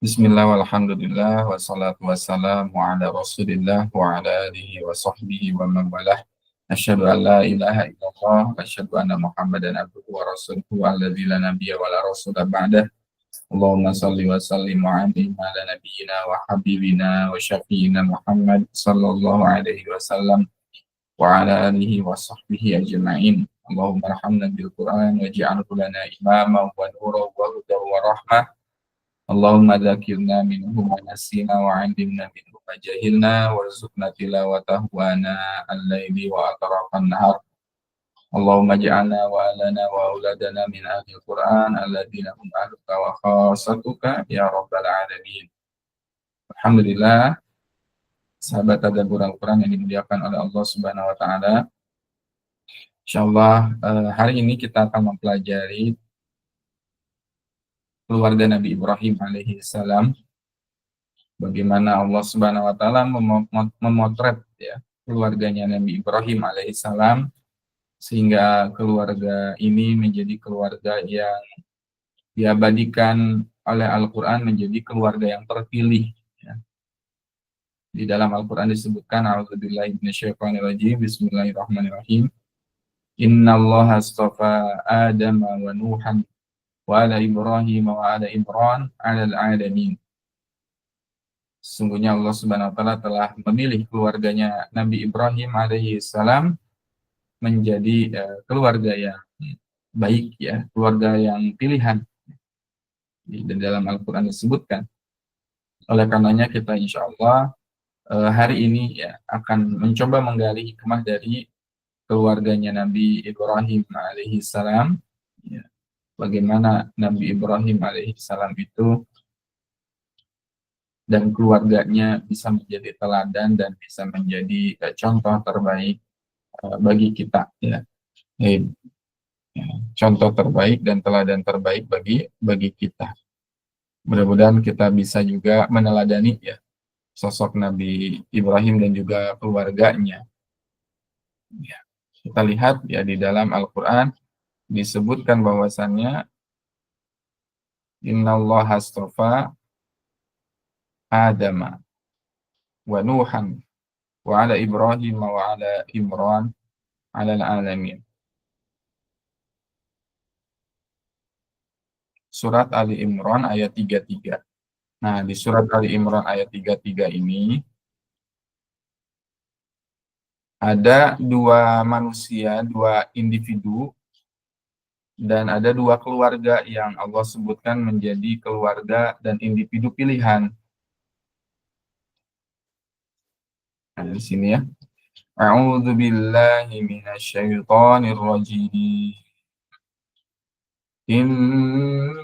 Bismillah walhamdulillah wassalatu wassalamu ala rasulillah wa ala alihi wa sahbihi wa man walah. Asyhadu an la ilaha illallah wa asyhadu anna Muhammadan abduhu wa rasuluhu alladzi la nabiyya wa la rasula ba'dah. Allahumma salli wa sallim wa alim ala nabiyyina wa habibina wa syafiina Muhammad sallallahu alaihi wasallam wa ala alihi wa sahbihi ajma'in. Allahumma arhamna bil Qur'an waj'alhu lana imama wa nuran wa hudan wa rahmah. Allahumma dzakirna minhu ma nasina wa 'allimna minhu ma jahilna warzuqna tilawatahu ana al-laili wa atrafan nahar. Allahumma ij'alna wa alana wa auladana min ahlil Qur'an alladzina hum ahluka wa khassatuka ya rabbal alamin. Alhamdulillah, sahabat tadabbur Al-Qur'an yang dimuliakan oleh Allah Subhanahu wa taala. Insyaallah hari ini kita akan mempelajari keluarga Nabi Ibrahim alaihi salam, bagaimana Allah Subhanahu wa taala memotret ya keluarganya Nabi Ibrahim alaihissalam sehingga keluarga ini menjadi keluarga yang diabadikan oleh Al-Qur'an menjadi keluarga yang terpilih ya. Di dalam Al-Qur'an disebutkan a'udzubillahi minasyaitonirrajim bismillahirrahmanirrahim. Innallaha astafa Adam wa Nuhan wa ala Ibrahim wa ala Imran 'alal 'alamin. Sesungguhnya Allah Subhanahu wa taala telah memilih keluarganya Nabi Ibrahim alaihi salam menjadi keluarga yang baik ya, keluarga yang pilihan. Dan dalam Al-Qur'an disebutkan. Oleh karenanya kita insya Allah hari ini ya akan mencoba menggali hikmah dari keluarganya Nabi Ibrahim alaihi salam ya. Bagaimana Nabi Ibrahim alaihi salam itu dan keluarganya bisa menjadi teladan dan bisa menjadi contoh terbaik bagi kita ya. Contoh terbaik dan teladan terbaik bagi kita. Mudah-mudahan kita bisa juga meneladani ya sosok Nabi Ibrahim dan juga keluarganya. Ya. Kita lihat ya di dalam Al-Qur'an disebutkan bahwasannya innallaha astafa Adama wa Nuhan wa ala Ibrahim wa ala Imran 'alal 'alamin. Surat Ali Imran ayat 33. Nah, di surat Ali Imran ayat 33 ini ada dua manusia, dua individu, dan ada dua keluarga yang Allah sebutkan menjadi keluarga dan individu pilihan. Nah, di sini ya. A'udzu billahi minasyaitonir rajim. Innallaha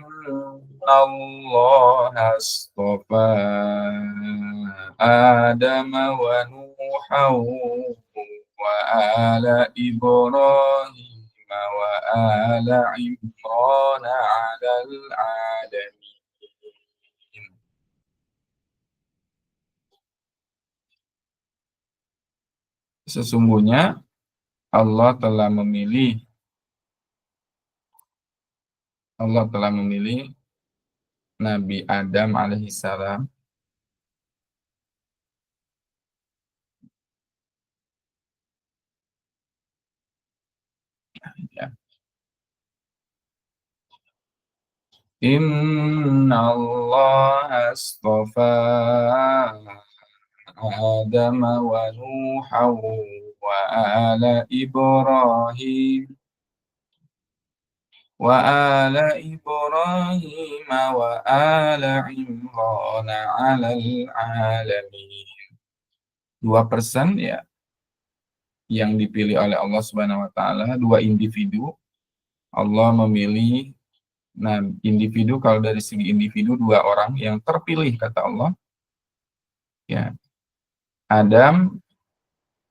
astafa Adam wa Nuhan wa ala Ibrahim wa ala Imran 'alal 'alamin. Sesungguhnya Allah telah memilih Nabi Adam alaihissalam ya. Innallaha astafa Adam wa Nuhan wa ala Ibrahim wa ala Imran 'alal 'alamin. Dua person ya yang dipilih oleh Allah Subhanahu wa taala, dua individu. Allah memilih individu, kalau dari segi individu dua orang yang terpilih kata Allah. Ya.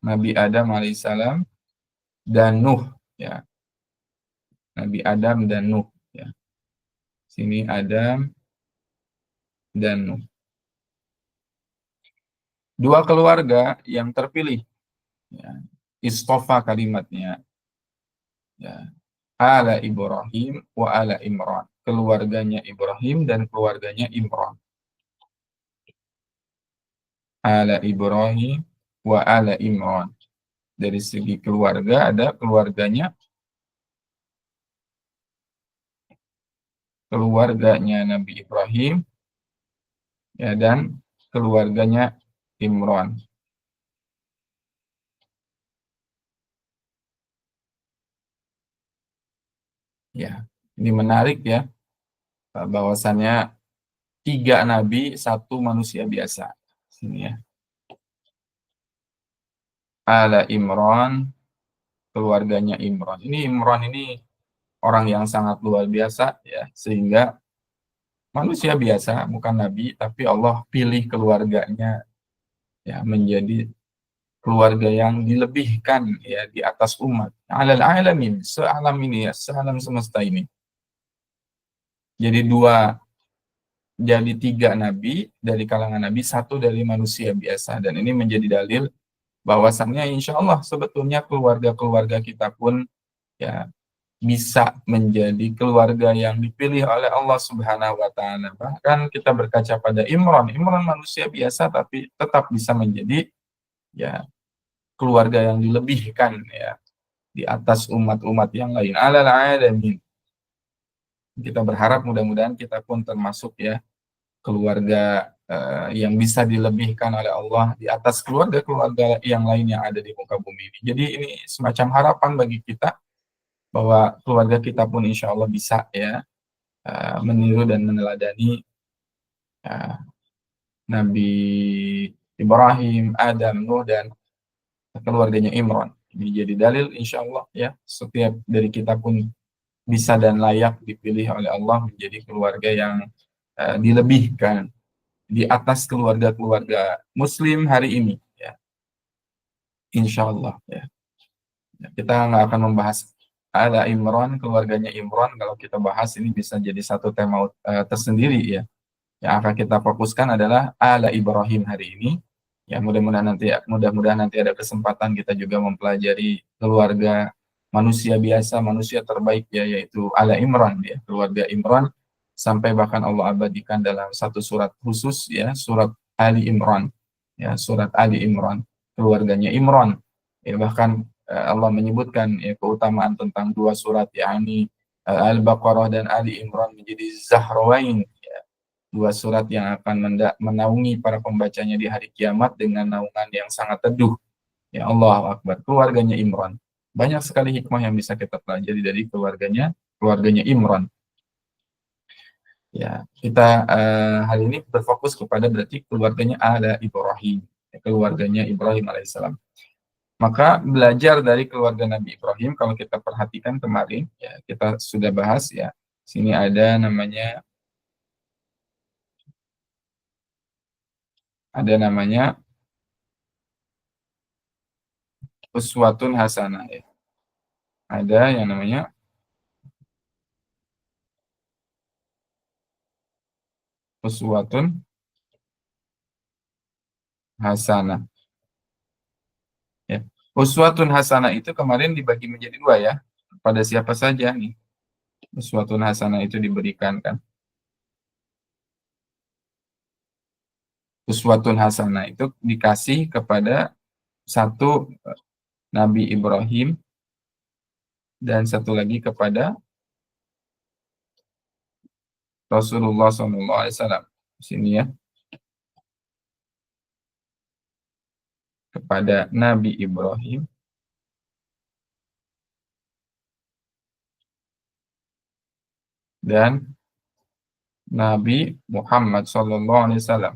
Nabi Adam alaihissalam dan Nuh ya. Nabi Adam dan Nuh ya. Sini Adam dan Nuh. Dua keluarga yang terpilih. Ya. Istofa kalimatnya. Ya. Ala Ibrahim wa ala Imran. Keluarganya Ibrahim dan keluarganya Imran. ala Ibrahim wa ala Imran. Dari segi keluarga ada keluarganya Nabi Ibrahim, ya, dan keluarganya Imran. Ya, ini menarik ya, bahwasannya tiga nabi, satu manusia biasa. Sini ya. Ala Imran, keluarganya Imran. Ini Imran ini orang yang sangat luar biasa ya, sehingga manusia biasa, bukan nabi, tapi Allah pilih keluarganya ya menjadi keluarga yang dilebihkan ya di atas umat. Alal alamin, sealam ini ya, sealam semesta ini. Jadi jadi tiga nabi dari kalangan nabi, satu dari manusia biasa, dan ini menjadi dalil bahwasannya insya Allah sebetulnya keluarga-keluarga kita pun ya bisa menjadi keluarga yang dipilih oleh Allah Subhanahu wa taala. Bahkan kita berkaca pada Imran manusia biasa tapi tetap bisa menjadi ya keluarga yang dilebihkan ya di atas umat-umat yang lain. Alal alamin. Kita berharap mudah-mudahan kita pun termasuk ya keluarga yang bisa dilebihkan oleh Allah di atas keluarga-keluarga yang lain yang ada di muka bumi ini. Jadi ini semacam harapan bagi kita bahwa keluarga kita pun insya Allah bisa ya meniru dan meneladani uh, Nabi Ibrahim, Adam, Nuh, dan keluarganya Imran. Ini jadi dalil insya Allah ya setiap dari kita pun bisa dan layak dipilih oleh Allah menjadi keluarga yang dilebihkan di atas keluarga-keluarga Muslim hari ini ya, insya Allah ya. Kita nggak akan membahas ada Imran, keluarganya Imran. Kalau kita bahas ini bisa jadi satu tema tersendiri ya. Yang akan kita fokuskan adalah ala Ibrahim hari ini. Ya mudah-mudahan nanti ada kesempatan kita juga mempelajari keluarga manusia biasa, manusia terbaik ya, yaitu ala Imran ya, keluarga Imran, sampai bahkan Allah abadikan dalam satu surat khusus ya, surat Ali Imran. Ya, surat Ali Imran, keluarganya Imran. Ya, bahkan Allah menyebutkan ya, keutamaan tentang dua surat yakni Al-Baqarah dan Ali Imran menjadi zahrawain, dua surat yang akan menaungi para pembacanya di hari kiamat dengan naungan yang sangat teduh. Ya Allah Akbar, keluarganya Imran. Banyak sekali hikmah yang bisa kita pelajari dari keluarganya Imran. Ya, kita hari ini berfokus kepada berarti keluarganya ada Ibrahim, keluarganya Ibrahim alaihissalam. Maka belajar dari keluarga Nabi Ibrahim, kalau kita perhatikan kemarin, ya kita sudah bahas ya. Sini ada namanya uswatun hasanah ya. Ada yang namanya uswatun hasanah. Ya. Uswatun hasanah itu kemarin dibagi menjadi dua ya. Pada siapa saja nih uswatun hasanah itu diberikan kan? Uswatun hasanah itu dikasih kepada satu Nabi Ibrahim dan satu lagi kepada Rasulullah SAW. Sini ya, kepada Nabi Ibrahim dan Nabi Muhammad SAW.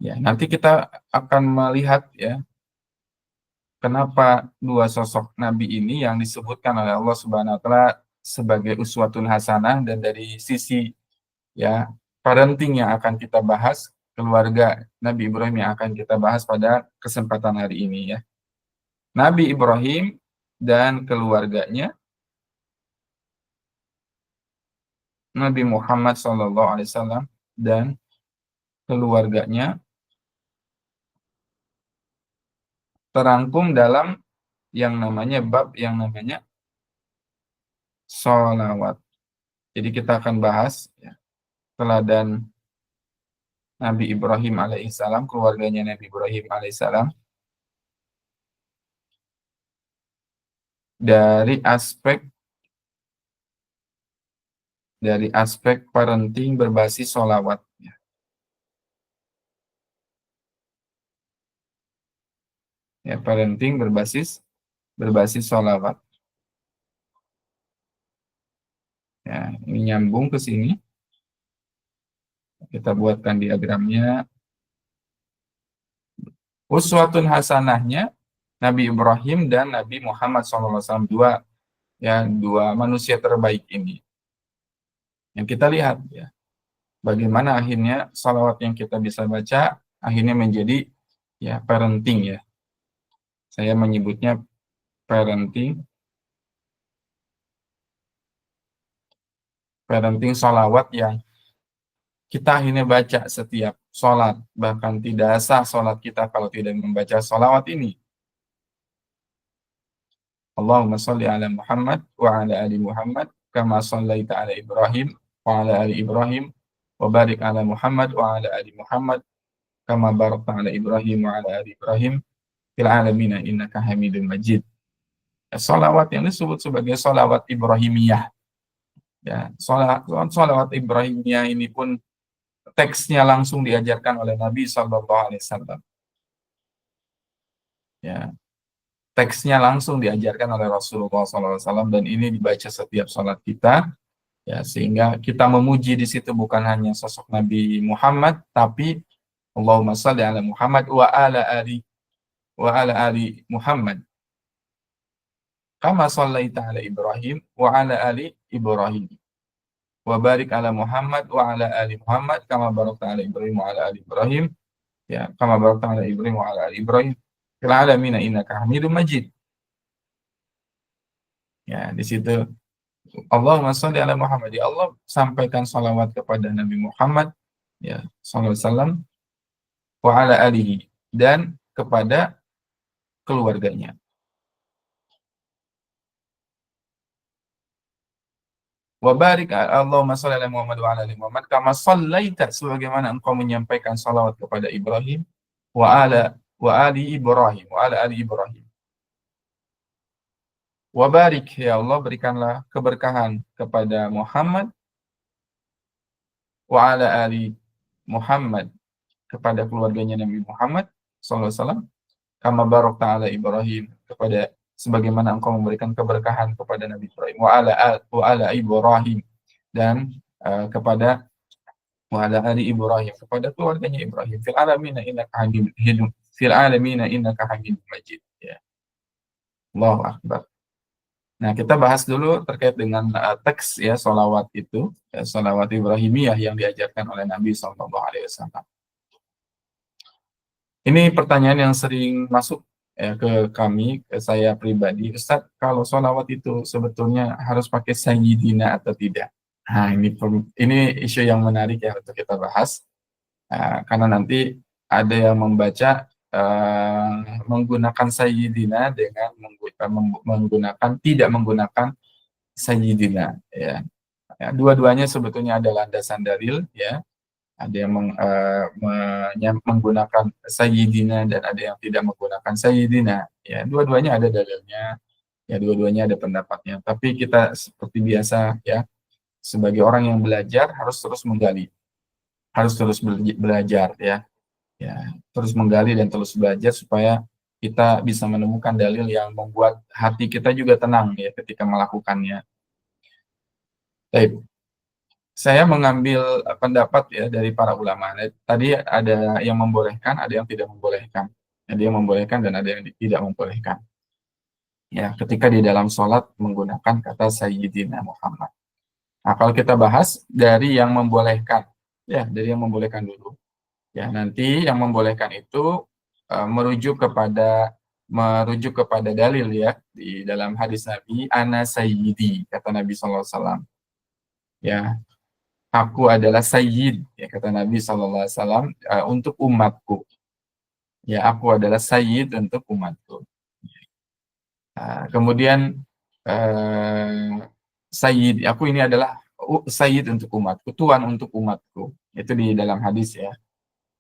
Ya, nanti kita akan melihat ya kenapa dua sosok Nabi ini yang disebutkan oleh Allah Subhanahu wa taala sebagai uswatun hasanah, dan dari sisi ya parenting yang akan kita bahas, keluarga Nabi Ibrahim yang akan kita bahas pada kesempatan hari ini ya. Nabi Ibrahim dan keluarganya, Nabi Muhammad SAW dan keluarganya terangkum dalam yang namanya bab yang namanya sholawat. Jadi kita akan bahas ya, teladan Nabi Ibrahim alaihissalam, keluarganya Nabi Ibrahim alaihissalam, dari aspek parenting berbasis sholawat. Ya, parenting berbasis sholawat. Ya, ini nyambung ke sini. Kita buatkan diagramnya. Uswatun hasanahnya Nabi Ibrahim dan Nabi Muhammad SAW, dua manusia terbaik ini. Yang kita lihat ya, bagaimana akhirnya salawat yang kita bisa baca akhirnya menjadi ya parenting ya. Saya menyebutnya parenting salawat yang kita akhirnya baca setiap sholat, bahkan tidak sah sholat kita kalau tidak membaca salawat ini. Allahumma salli ala Muhammad wa ala ali Muhammad kama sallaita ala Ibrahim wa ala ali Ibrahim wa barik ala Muhammad wa ala ali Muhammad kama barakta ala Ibrahim wa ala ali Ibrahim fil alamin innaka Hamidum Majid. Salawat yang disebut sebagai salawat Ibrahimiyah. Ya, salawat Ibrahimiyah ini pun teksnya langsung diajarkan oleh Nabi Sallallahu Alaihi Wasallam. Ya, teksnya langsung diajarkan oleh Rasulullah SAW dan ini dibaca setiap salat kita. Ya, sehingga kita memuji di situ bukan hanya sosok Nabi Muhammad, tapi Allahumma shalli ala Muhammad wa ala ali Muhammad. Kama shallaita ala Ibrahim wa ala ali Ibrahim. Wa barik ala Muhammad wa ala ali Muhammad kama barakta ala Ibrahim wa ala ali Ibrahim. Ya, kama barakta ala Ibrahim wa ala ali Ibrahim fil alamin innaka Hamidum Majid. Ya, di situ Allahumma sholli ala Muhammad. Ya Allah, sampaikan salawat kepada Nabi Muhammad ya sallallahu alaihi wasallam wa ala alihi dan kepada keluarganya. Wa barik Allahumma sholli ala Muhammad wa ala ali Muhammad kama shallaita, sebagaimana engkau menyampaikan salawat kepada Ibrahim wa ali Ibrahim wa ala ali Ibrahim. Wa barik, ya Allah, berikanlah keberkahan kepada Muhammad wa ala ali Muhammad, kepada keluarganya Nabi Muhammad sallallahu alaihi wasallam, kama barakta ala Ibrahim, kepada sebagaimana engkau memberikan keberkahan kepada Nabi Ibrahim wa ala Ibrahim, dan kepada wa ala ali Ibrahim, kepada keluarganya Ibrahim fil alamin innaka Hamidum Majid. Ya. Allahu akbar. Nah, kita bahas dulu terkait dengan teks ya salawat itu, ya, salawat Ibrahimiyah yang diajarkan oleh Nabi Sallallahu Alaihi Wasallam. Ini pertanyaan yang sering masuk ya, ke kami, ke saya pribadi, Ustaz, kalau salawat itu sebetulnya harus pakai sayyidina atau tidak? Nah, ini isu yang menarik ya untuk kita bahas, karena nanti ada yang membaca menggunakan sayyidina dengan tidak menggunakan sayyidina ya. Ya, dua-duanya sebetulnya ada landasan dalil ya. Ada yang menggunakan sayyidina dan ada yang tidak menggunakan sayyidina ya. Dua-duanya ada dalilnya ya, dua-duanya ada pendapatnya. Tapi kita seperti biasa ya, sebagai orang yang belajar harus terus menggali, harus terus belajar ya. Ya, terus menggali dan terus belajar supaya kita bisa menemukan dalil yang membuat hati kita juga tenang ya ketika melakukannya. Baik. Saya mengambil pendapat ya dari para ulama. Tadi ada yang membolehkan, ada yang tidak membolehkan. Ada yang membolehkan dan ada yang tidak membolehkan. Ya, ketika di dalam sholat menggunakan kata Sayyidina Muhammad. Nah, kalau kita bahas dari yang membolehkan, ya dari yang membolehkan dulu. Ya, nanti yang membolehkan itu merujuk kepada dalil ya di dalam hadis Nabi, ana sayyidi, kata Nabi sallallahu alaihi wasallam. Ya, aku adalah sayyid, ya kata Nabi sallallahu alaihi wasallam, untuk umatku. Ya, aku adalah sayyid untuk umatku. Kemudian Sayyid, aku ini adalah Sayyid untuk umatku, Tuhan untuk umatku. Itu di dalam hadis ya.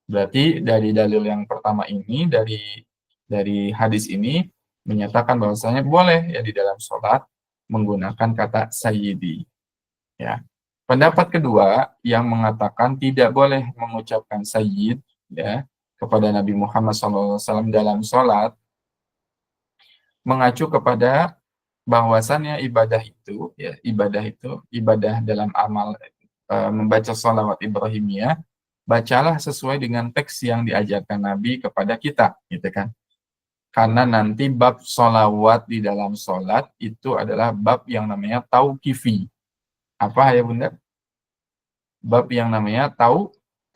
Berarti dari dalil yang pertama ini, dari hadis ini menyatakan bahwasanya boleh ya di dalam sholat menggunakan kata Sayyidi. Ya. Pendapat kedua yang mengatakan tidak boleh mengucapkan Sayyid ya kepada Nabi Muhammad SAW dalam sholat mengacu kepada bahwasannya ibadah dalam amal membaca sholawat Ibrahimiyah, bacalah sesuai dengan teks yang diajarkan Nabi kepada kita, gitu kan? Karena nanti bab sholawat di dalam sholat itu adalah bab yang namanya tauqifi. Apa ya Bunda? Bab yang namanya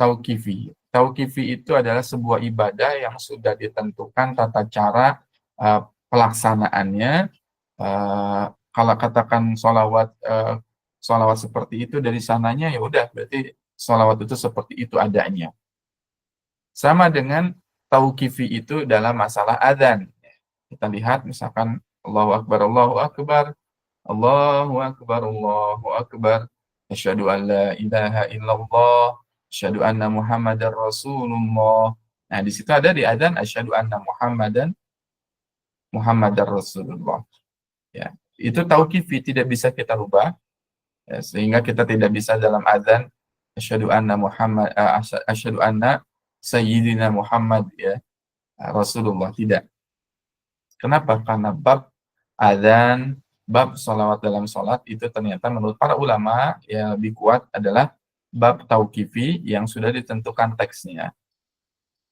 tauqifi. Tauqifi itu adalah sebuah ibadah yang sudah ditentukan tata cara pelaksanaannya. Kalau katakan sholawat seperti itu dari sananya, ya udah berarti sholawat itu seperti itu adanya. Sama dengan tauqifi itu dalam masalah adzan. Kita lihat misalkan Allahu Akbar, Allahu Akbar, Allahu Akbar, Allahu Akbar, asyhadu an la ilaha illallah, asyhadu anna Muhammadar Rasulullah. Nah, di situ ada di adzan asyhadu anna Muhammadar Rasulullah. Ya, itu tauqifi, tidak bisa kita rubah, ya, sehingga kita tidak bisa dalam adzan asyhadu anna asyhadu anna sayyidina Muhammad ya Rasulullah, tidak. Kenapa? Karena bab adzan, bab sholawat dalam sholat itu ternyata menurut para ulama yang lebih kuat adalah bab tauqifi yang sudah ditentukan teksnya.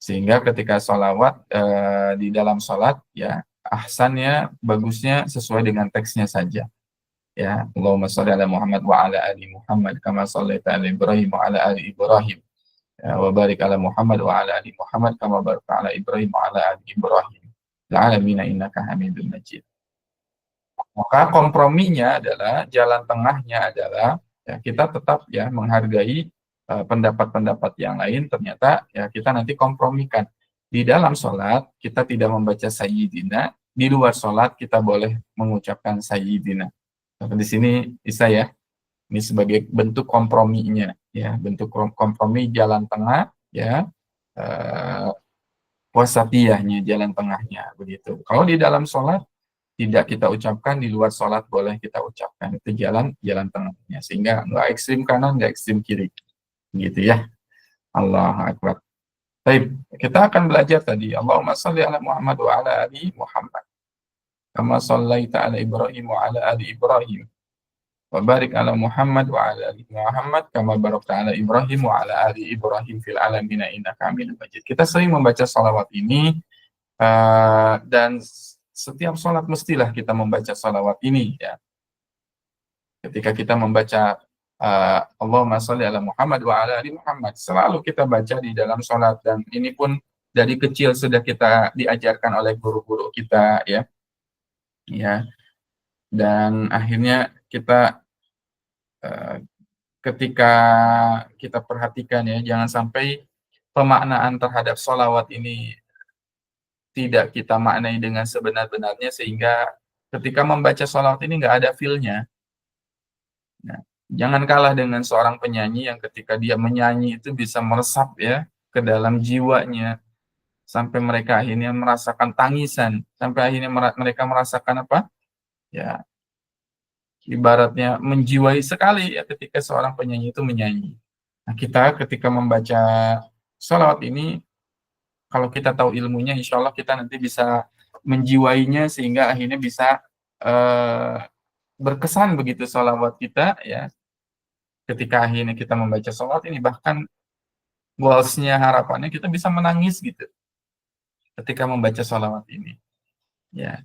Sehingga ketika sholawat di dalam sholat ya ahsannya, bagusnya sesuai dengan teksnya saja. Ya, Allahumma sholli ala Muhammad wa ala ali Muhammad kama shallaita ala Ibrahim wa ala ali Ibrahim. Ya, wa barik ala Muhammad wa ala ali Muhammad kama barakta ala Ibrahim wa ala ali Ibrahim. La'alamina innaka Hamidum Majid. Maka komprominya adalah, jalan tengahnya adalah ya kita tetap ya menghargai pendapat-pendapat yang lain. Ternyata ya kita nanti kompromikan. Di dalam sholat kita tidak membaca sayyidina, di luar sholat kita boleh mengucapkan sayyidina. Nah, di sini bisa ya, ini sebagai bentuk komprominya ya, bentuk kompromi jalan tengah ya, wasatiyahnya, jalan tengahnya begitu. Kalau di dalam sholat tidak kita ucapkan, di luar sholat boleh kita ucapkan. Itu jalan tengahnya, sehingga nggak ekstrim kanan, nggak ekstrim kiri gitu ya. Allahu Akbar. Baik, kita akan belajar tadi Allahumma sholli ala Muhammad wa ala ali Muhammad kama shallaita ala Ibrahim wa ala ali Ibrahim wa barik ala Muhammad wa ala ali Muhammad kama barakta ala Ibrahim wa ala ali Ibrahim fil alamin innaka Hamidum Majid. Kita sering membaca salawat ini dan setiap sholat mestilah kita membaca salawat ini ya. Ketika kita membaca Allahumma sholli ala Muhammad wa ala ali Muhammad, selalu kita baca di dalam sholat, dan ini pun dari kecil sudah kita diajarkan oleh guru-guru kita ya. Ya. Dan akhirnya kita ketika kita perhatikan ya, jangan sampai pemaknaan terhadap sholawat ini tidak kita maknai dengan sebenar-benarnya, sehingga ketika membaca sholawat ini nggak ada feel-nya. Nah, jangan kalah dengan seorang penyanyi yang ketika dia menyanyi itu bisa meresap ya ke dalam jiwanya, sampai mereka akhirnya merasakan tangisan, sampai akhirnya mereka merasakan apa? Ya, ibaratnya menjiwai sekali ya ketika seorang penyanyi itu menyanyi. Nah, kita ketika membaca sholawat ini, kalau kita tahu ilmunya, insya Allah kita nanti bisa menjiwainya, sehingga akhirnya bisa berkesan begitu sholawat kita ya. Ketika akhirnya kita membaca sholawat ini, bahkan goalsnya, harapannya kita bisa menangis gitu ketika membaca sholawat ini. Ya,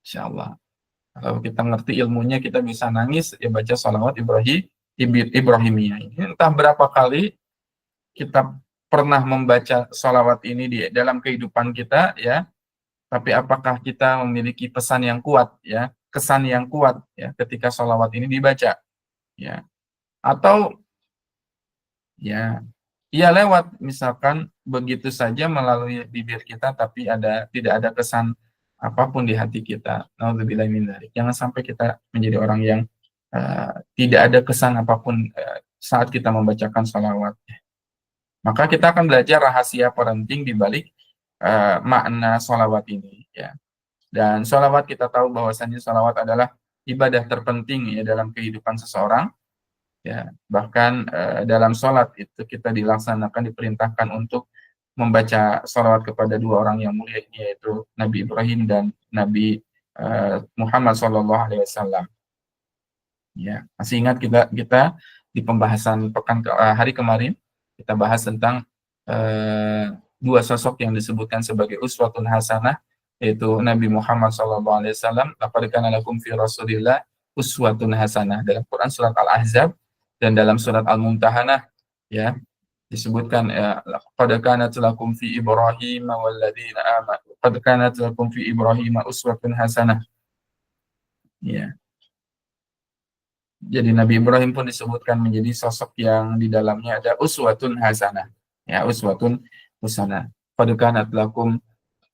insya Allah. Kalau kita ngerti ilmunya, kita bisa nangis ya baca sholawat Ibrahimiyah ini. Entah berapa kali kita pernah membaca sholawat ini di dalam kehidupan kita ya, tapi apakah kita memiliki pesan yang kuat ya, kesan yang kuat ya ketika sholawat ini dibaca ya, atau ya lewat misalkan begitu saja melalui bibir kita, tapi tidak ada kesan apapun di hati kita. Naudzubillah min dzalik. Jangan sampai kita menjadi orang yang tidak ada kesan apapun saat kita membacakan salawat. Maka kita akan belajar rahasia parenting di balik makna salawat ini. Ya. Dan salawat kita tahu bahwasannya salawat adalah ibadah terpenting ya dalam kehidupan seseorang. Ya, bahkan dalam sholat itu kita dilaksanakan, diperintahkan untuk membaca salawat kepada dua orang yang mulia ini, yaitu Nabi Ibrahim dan Nabi Muhammad SAW. Ya, masih ingat kita di pembahasan hari kemarin kita bahas tentang dua sosok yang disebutkan sebagai uswatun hasanah, yaitu Nabi Muhammad SAW. Laqad kana lakum fi Rasulillah uswatun hasanah dalam Quran surat Al-Ahzab, dan dalam surat Al-Mumtahanah ya disebutkan qad kanat lakum fi Ibrahim walladzina amanu qad kanat lakum fi Ibrahim uswatun hasanah. Ya. Jadi Nabi Ibrahim pun disebutkan menjadi sosok yang di dalamnya ada uswatun hasanah. Ya, uswatun hasanah. Qad kanat lakum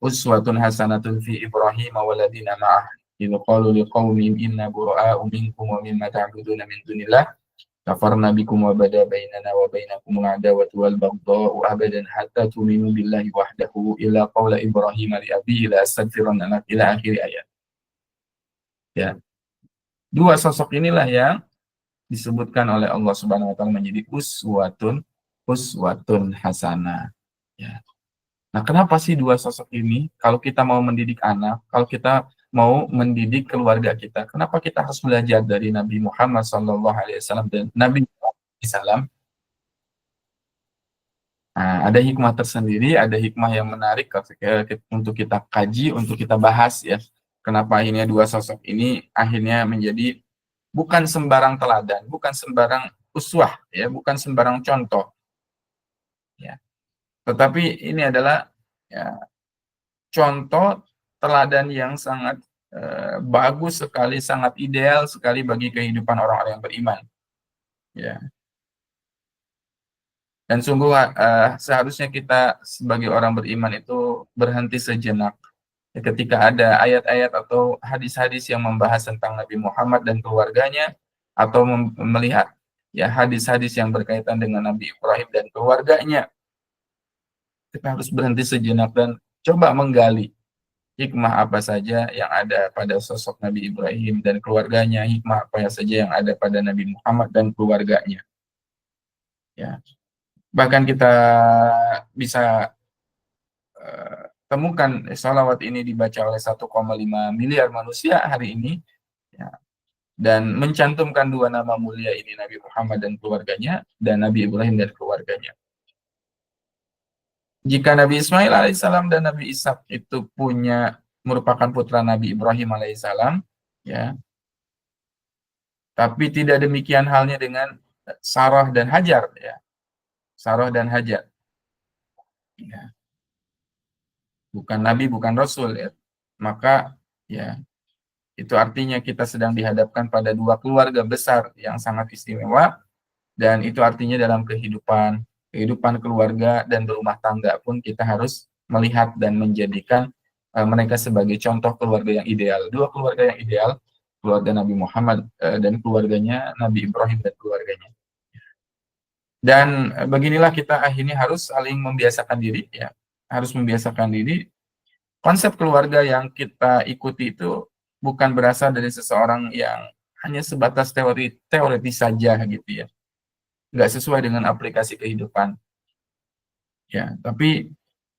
uswatun hasanatun fi Ibrahim walladzina ma'ah idh qalu liqaumihim inna bura'a'u minkum wa mimma ta'buduna min dunillah kafarna bikum wa bada bainana wa bainakum al-adawatu wal baghdha'u abadan hatta tu'minu billahi wahdahu illa qawla Ibrahim li abihi la astaghfiranna lak ila akhir ayat. Ya. Dua sosok inilah yang disebutkan oleh Allah Subhanahu wa taala menjadi uswatun hasanah. Ya. Nah, kenapa sih dua sosok ini? Kalau kita mau mendidik anak, kalau kita mau mendidik keluarga kita, kenapa kita harus belajar dari Nabi Muhammad SAW dan Nabi SAW? Nah, ada hikmah tersendiri, ada hikmah yang menarik untuk kita kaji, untuk kita bahas ya. Kenapa akhirnya dua sosok ini akhirnya menjadi bukan sembarang teladan, bukan sembarang uswah, ya, bukan sembarang contoh. Ya. Tetapi ini adalah ya, contoh teladan yang sangat bagus sekali, sangat ideal sekali bagi kehidupan orang-orang yang beriman. Ya. Dan sungguh seharusnya kita sebagai orang beriman itu berhenti sejenak ketika ada ayat-ayat atau hadis-hadis yang membahas tentang Nabi Muhammad dan keluarganya, atau melihat ya hadis-hadis yang berkaitan dengan Nabi Ibrahim dan keluarganya. Kita harus berhenti sejenak dan coba menggali hikmah apa saja yang ada pada sosok Nabi Ibrahim dan keluarganya, hikmah apa saja yang ada pada Nabi Muhammad dan keluarganya. Ya. Bahkan kita bisa temukan salawat ini dibaca oleh 1,5 miliar manusia hari ini, ya, dan mencantumkan dua nama mulia ini, Nabi Muhammad dan keluarganya, dan Nabi Ibrahim dan keluarganya. Jika Nabi Ismail alaihissalam dan Nabi Ishak itu merupakan putra Nabi Ibrahim alaihissalam, ya, tapi tidak demikian halnya dengan Sarah dan Hajar, ya. Sarah dan Hajar, ya. Bukan Nabi, bukan Rasul, ya. Maka ya itu artinya kita sedang dihadapkan pada dua keluarga besar yang sangat istimewa, dan itu artinya dalam kehidupan keluarga dan berumah tangga pun kita harus melihat dan menjadikan mereka sebagai contoh keluarga yang ideal. Dua keluarga yang ideal, keluarga Nabi Muhammad dan keluarganya, Nabi Ibrahim dan keluarganya. Dan beginilah kita akhirnya harus saling membiasakan diri, ya, harus membiasakan diri. Konsep keluarga yang kita ikuti itu bukan berasal dari seseorang yang hanya sebatas teoritis saja gitu ya, nggak sesuai dengan aplikasi kehidupan. Ya, tapi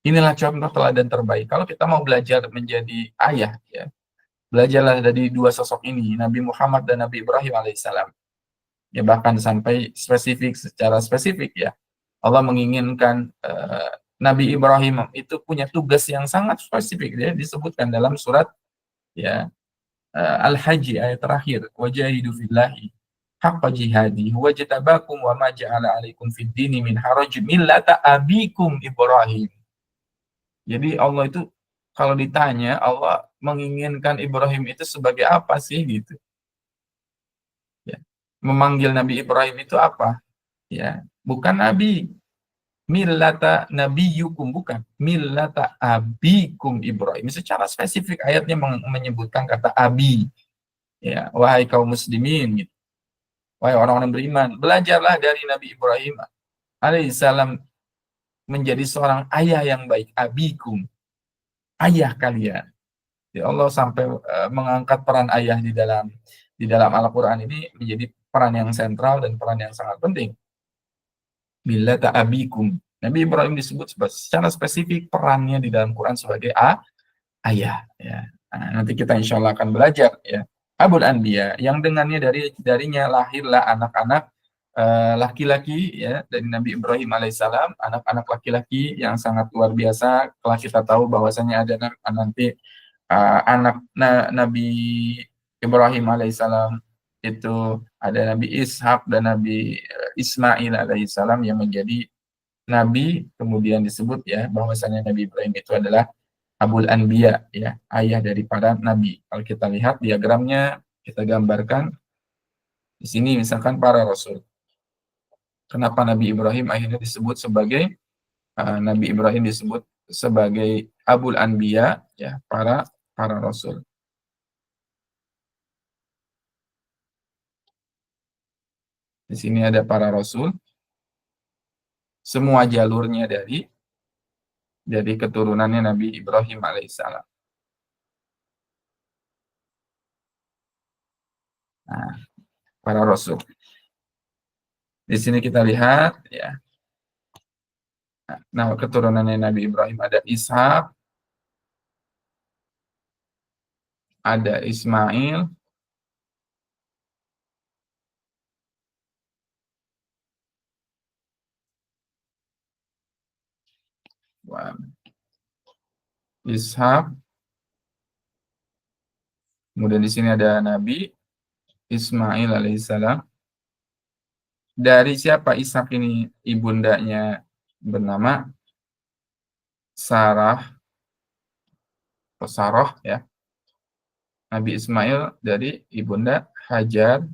inilah contoh teladan terbaik. Kalau kita mau belajar menjadi ayah, ya, belajarlah dari dua sosok ini, Nabi Muhammad dan Nabi Ibrahim alaihissalam. Ya, bahkan sampai secara spesifik ya, Allah menginginkan Nabi Ibrahim itu punya tugas yang sangat spesifik, ya, disebutkan dalam surat ya Al-Hajj ayat terakhir, wajahidu fillahi haqqa jihadi huwa jatabakum wa ma ja'ala 'alaikum fid dini min haraj millata abikum Ibrahim. Jadi Allah itu kalau ditanya, Allah menginginkan Ibrahim itu sebagai apa sih gitu. Ya. Memanggil Nabi Ibrahim itu apa? Ya, bukan nabi. millata nabiyukum, bukan millata abikum Ibrahim. Secara spesifik ayatnya menyebutkan kata abi, ya, wahai kaum muslimin, gitu. Wahai orang-orang beriman, belajarlah dari Nabi Ibrahim alaihissalam menjadi seorang ayah yang baik, abikum, ayah kalian. Ya, Allah sampai mengangkat peran ayah di dalam Al-Qur'an ini menjadi peran yang sentral dan peran yang sangat penting. Millata abikum. Nabi Ibrahim disebut secara spesifik perannya di dalam Quran sebagai ayah. Ya. Nah, nanti kita insya Allah akan belajar, ya. Abul Anbiya, yang dengannya darinya lahirlah anak-anak laki-laki, ya, dari Nabi Ibrahim alaihissalam, anak-anak laki-laki yang sangat luar biasa. Telah kita tahu bahwasanya ada nanti anak Nabi Ibrahim alaihissalam itu ada Nabi Ishak dan Nabi Ismail alaihissalam yang menjadi nabi, kemudian disebut, ya, bahwasanya Nabi Ibrahim itu adalah Abul Anbiya, ya, ayah dari para nabi. Kalau kita lihat diagramnya, kita gambarkan di sini misalkan para rasul. Kenapa Nabi Ibrahim akhirnya disebut sebagai Nabi Ibrahim disebut sebagai Abul Anbiya, ya, para rasul. Di sini ada para rasul, semua jalurnya dari keturunannya Nabi Ibrahim alaihissalam. Nah, para rasul. Di sini kita lihat, ya. Nah, keturunannya Nabi Ibrahim ada Ishak, ada Ismail, Ishak, kemudian di sini ada Nabi Ismail alaihissalam. Dari siapa Ishak ini? Ibundanya bernama Sarah, atau Saroh, ya. Nabi Ismail dari ibunda Hajar.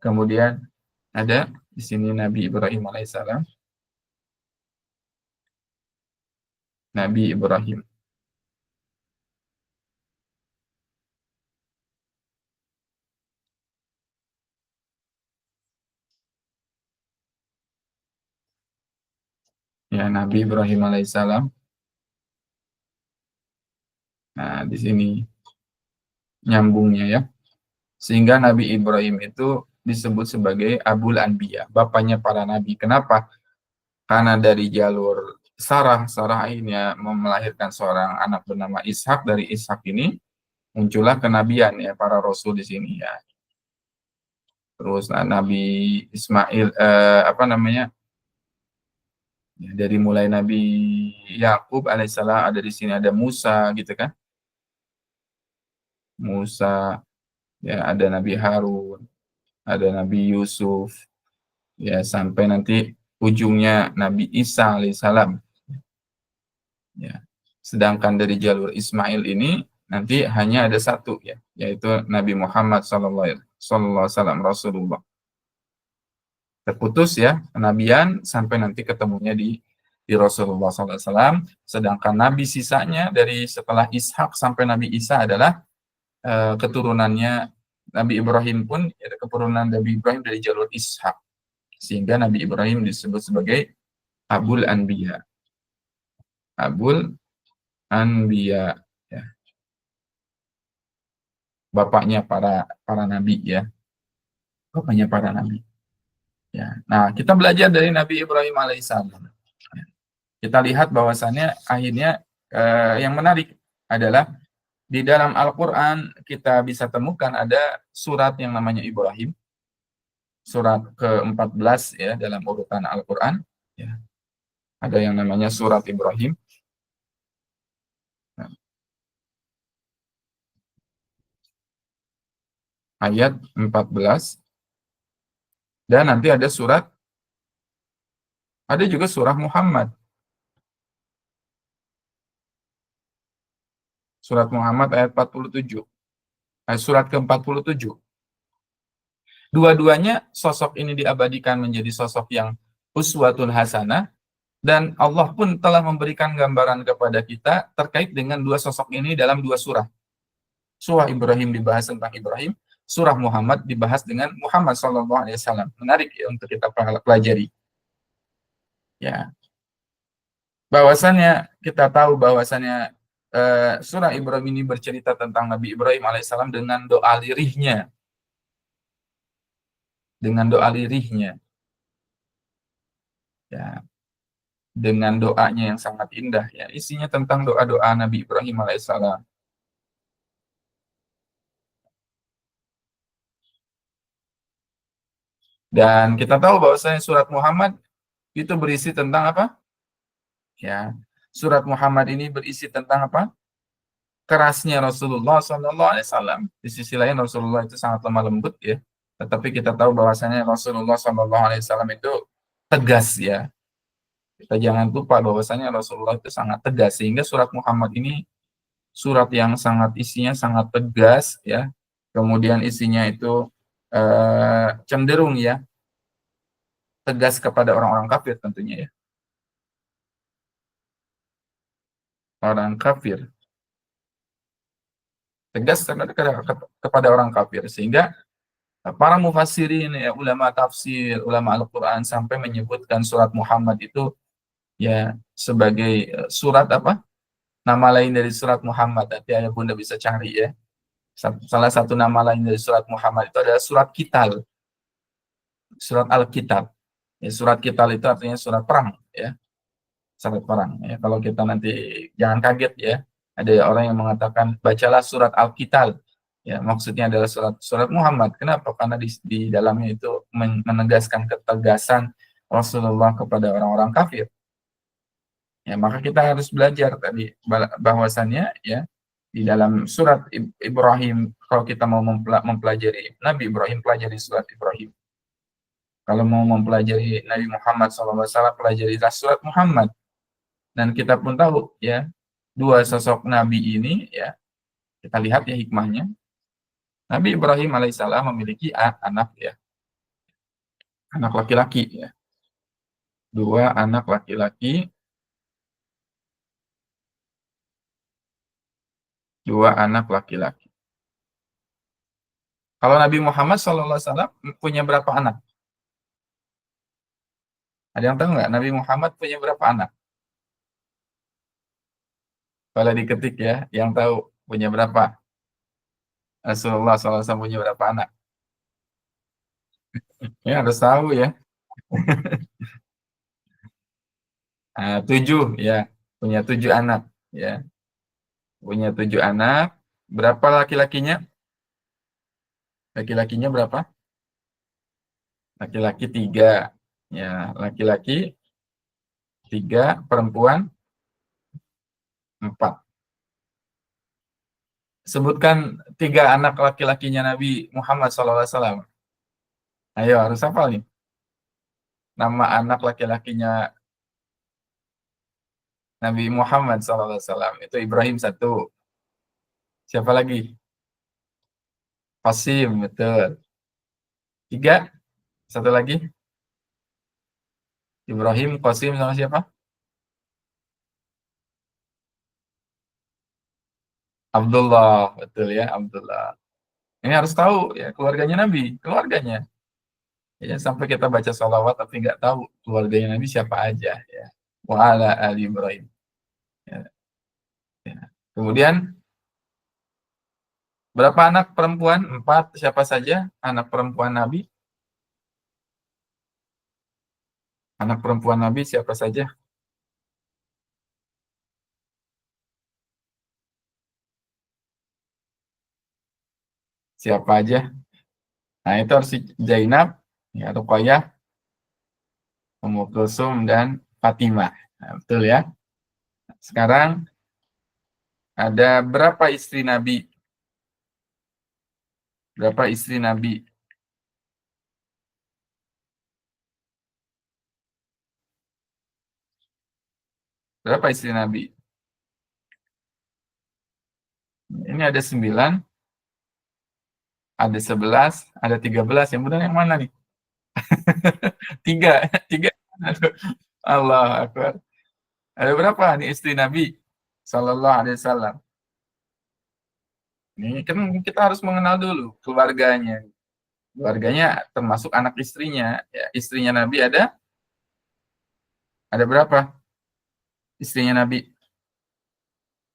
Kemudian ada di sini Nabi Ibrahim alaihissalam. Nabi Ibrahim. Ya, Nabi Ibrahim alaihissalam. Nah, di sini nyambungnya, ya. Sehingga Nabi Ibrahim itu disebut sebagai Abul Anbiya, bapaknya para nabi. Kenapa? Karena dari jalur Sarah akhirnya melahirkan seorang anak bernama Ishak. Dari Ishak ini muncullah kenabian, ya, para rasul di sini, ya. Terus Nabi Ismail, apa namanya? Ya, dari mulai Nabi Yakub alaihissalam, ada di sini ada Musa, gitu kan? Musa, ya, ada Nabi Harun, ada Nabi Yusuf, ya, sampai nanti ujungnya Nabi Isa alaihissalam, ya. Sedangkan dari jalur Ismail ini nanti hanya ada satu, ya, yaitu Nabi Muhammad sallallahu alaihi wasallam, Rasulullah. Terputus, ya, kenabian sampai nanti ketemunya di Rasulullah sallallahu alaihi wasallam. Sedangkan nabi sisanya dari setelah Ishak sampai Nabi Isa adalah keturunannya Nabi Ibrahim pun, ya, keturunan Nabi Ibrahim dari jalur Ishak. Sehingga Nabi Ibrahim disebut sebagai Abul Anbiya. Abul Anbiya, ya. Bapaknya para nabi, ya. Bapaknya para nabi. Ya. Nah, kita belajar dari Nabi Ibrahim alaihissalam. Kita lihat bahwasannya akhirnya yang menarik adalah di dalam Al-Qur'an kita bisa temukan ada surat yang namanya Ibrahim, surat ke-14, ya, dalam urutan Al-Qur'an, ya. Ada yang namanya surat Ibrahim. Nah, ayat 14, dan nanti ada juga surah Muhammad. Surat Muhammad ayat 47. Surat ke-47. Dua-duanya sosok ini diabadikan menjadi sosok yang uswatun hasanah, dan Allah pun telah memberikan gambaran kepada kita terkait dengan dua sosok ini dalam dua surah. Surah Ibrahim dibahas tentang Ibrahim, surah Muhammad dibahas dengan Muhammad SAW. Menarik ya untuk kita pelajari. Ya, bahwasannya kita tahu bahwasannya surah Ibrahim ini bercerita tentang Nabi Ibrahim alaihissalam dengan doa lirihnya, dengan doa lirihnya, ya, dengan doanya yang sangat indah, ya, isinya tentang doa-doa Nabi Ibrahim alaihissalam. Dan kita tahu bahwasanya surat Muhammad itu berisi tentang apa? Ya, surat Muhammad ini berisi tentang apa? Kerasnya Rasulullah SAW. Di sisi lain Rasulullah itu sangat lemah lembut ya. Tetapi kita tahu bahwasanya Rasulullah SAW itu tegas ya. Kita jangan lupa bahwasanya Rasulullah itu sangat tegas, sehingga surat Muhammad ini surat yang sangat isinya sangat tegas ya. Kemudian isinya itu cenderung ya tegas kepada orang-orang kafir tentunya ya. Orang kafir tegas kepada orang kafir, sehingga para mufassirin ya, ulama tafsir, ulama Al-Qur'an sampai menyebutkan surat Muhammad itu ya sebagai surat apa? Nama lain dari surat Muhammad. Nanti ayah bunda bisa cari ya. Salah satu nama lain dari surat Muhammad itu adalah surat Kital, surat Al-Kitab. Ya, surat Kital itu artinya surat perang ya, surat perang ya. Kalau kita nanti jangan kaget ya, ada orang yang mengatakan bacalah surat Al-Kitab. Ya, maksudnya adalah surat Muhammad. Kenapa? Karena di dalamnya itu menegaskan ketegasan Rasulullah kepada orang-orang kafir. Ya, maka kita harus belajar tadi bahwasannya ya di dalam surat Ibrahim, kalau kita mau mempelajari Nabi Ibrahim, pelajari surat Ibrahim. Kalau mau mempelajari Nabi Muhammad SAW, pelajari surat Muhammad. Dan kita pun tahu ya, dua sosok Nabi ini ya, kita lihat ya hikmahnya. Nabi Ibrahim alaihissalam memiliki anak ya, anak laki-laki ya, dua anak laki-laki, dua anak laki-laki. Kalau Nabi Muhammad SAW punya berapa anak? Ada yang tahu nggak? Nabi Muhammad punya berapa anak? Kalau diketik ya, yang tahu punya berapa? Rasulullah SAW punya berapa anak? Ya harus tahu ya. Tujuh ya, punya tujuh anak ya, punya tujuh anak. Berapa laki-lakinya? Laki-lakinya berapa? Laki-laki tiga ya, laki-laki tiga, perempuan empat. Sebutkan tiga anak laki-lakinya Nabi Muhammad SAW. Ayo harus hafal nih. Nama anak laki-lakinya Nabi Muhammad SAW itu Ibrahim satu. Siapa lagi? Qasim, betul. Tiga, satu lagi. Ibrahim, Qasim sama siapa? Abdullah, betul ya, Abdullah. Ini harus tahu ya, keluarganya Nabi, keluarganya. Ya, sampai kita baca sholawat tapi nggak tahu keluarganya Nabi siapa aja ya. Wa ala ali Ibrahim. Ya, ya. Kemudian berapa anak perempuan? Empat. Siapa saja anak perempuan Nabi? Anak perempuan Nabi siapa saja? Siapa aja? Nah, itu harus Zainab, ya, Ruqayyah, Ummu Kulsum, dan Fatimah. Nah, betul ya. Sekarang ada berapa istri Nabi? Berapa istri Nabi? Berapa istri Nabi? Ini ada 9. Ada 11, ada 13. Yang benar yang mana nih? Tiga, tiga. Aduh, Allah Akbar. Ada berapa nih istri Nabi Sallallahu Alaihi Wasallam? Ini kan kita harus mengenal dulu keluarganya. Keluarganya termasuk anak istrinya. Ya, istrinya Nabi ada berapa? Istrinya Nabi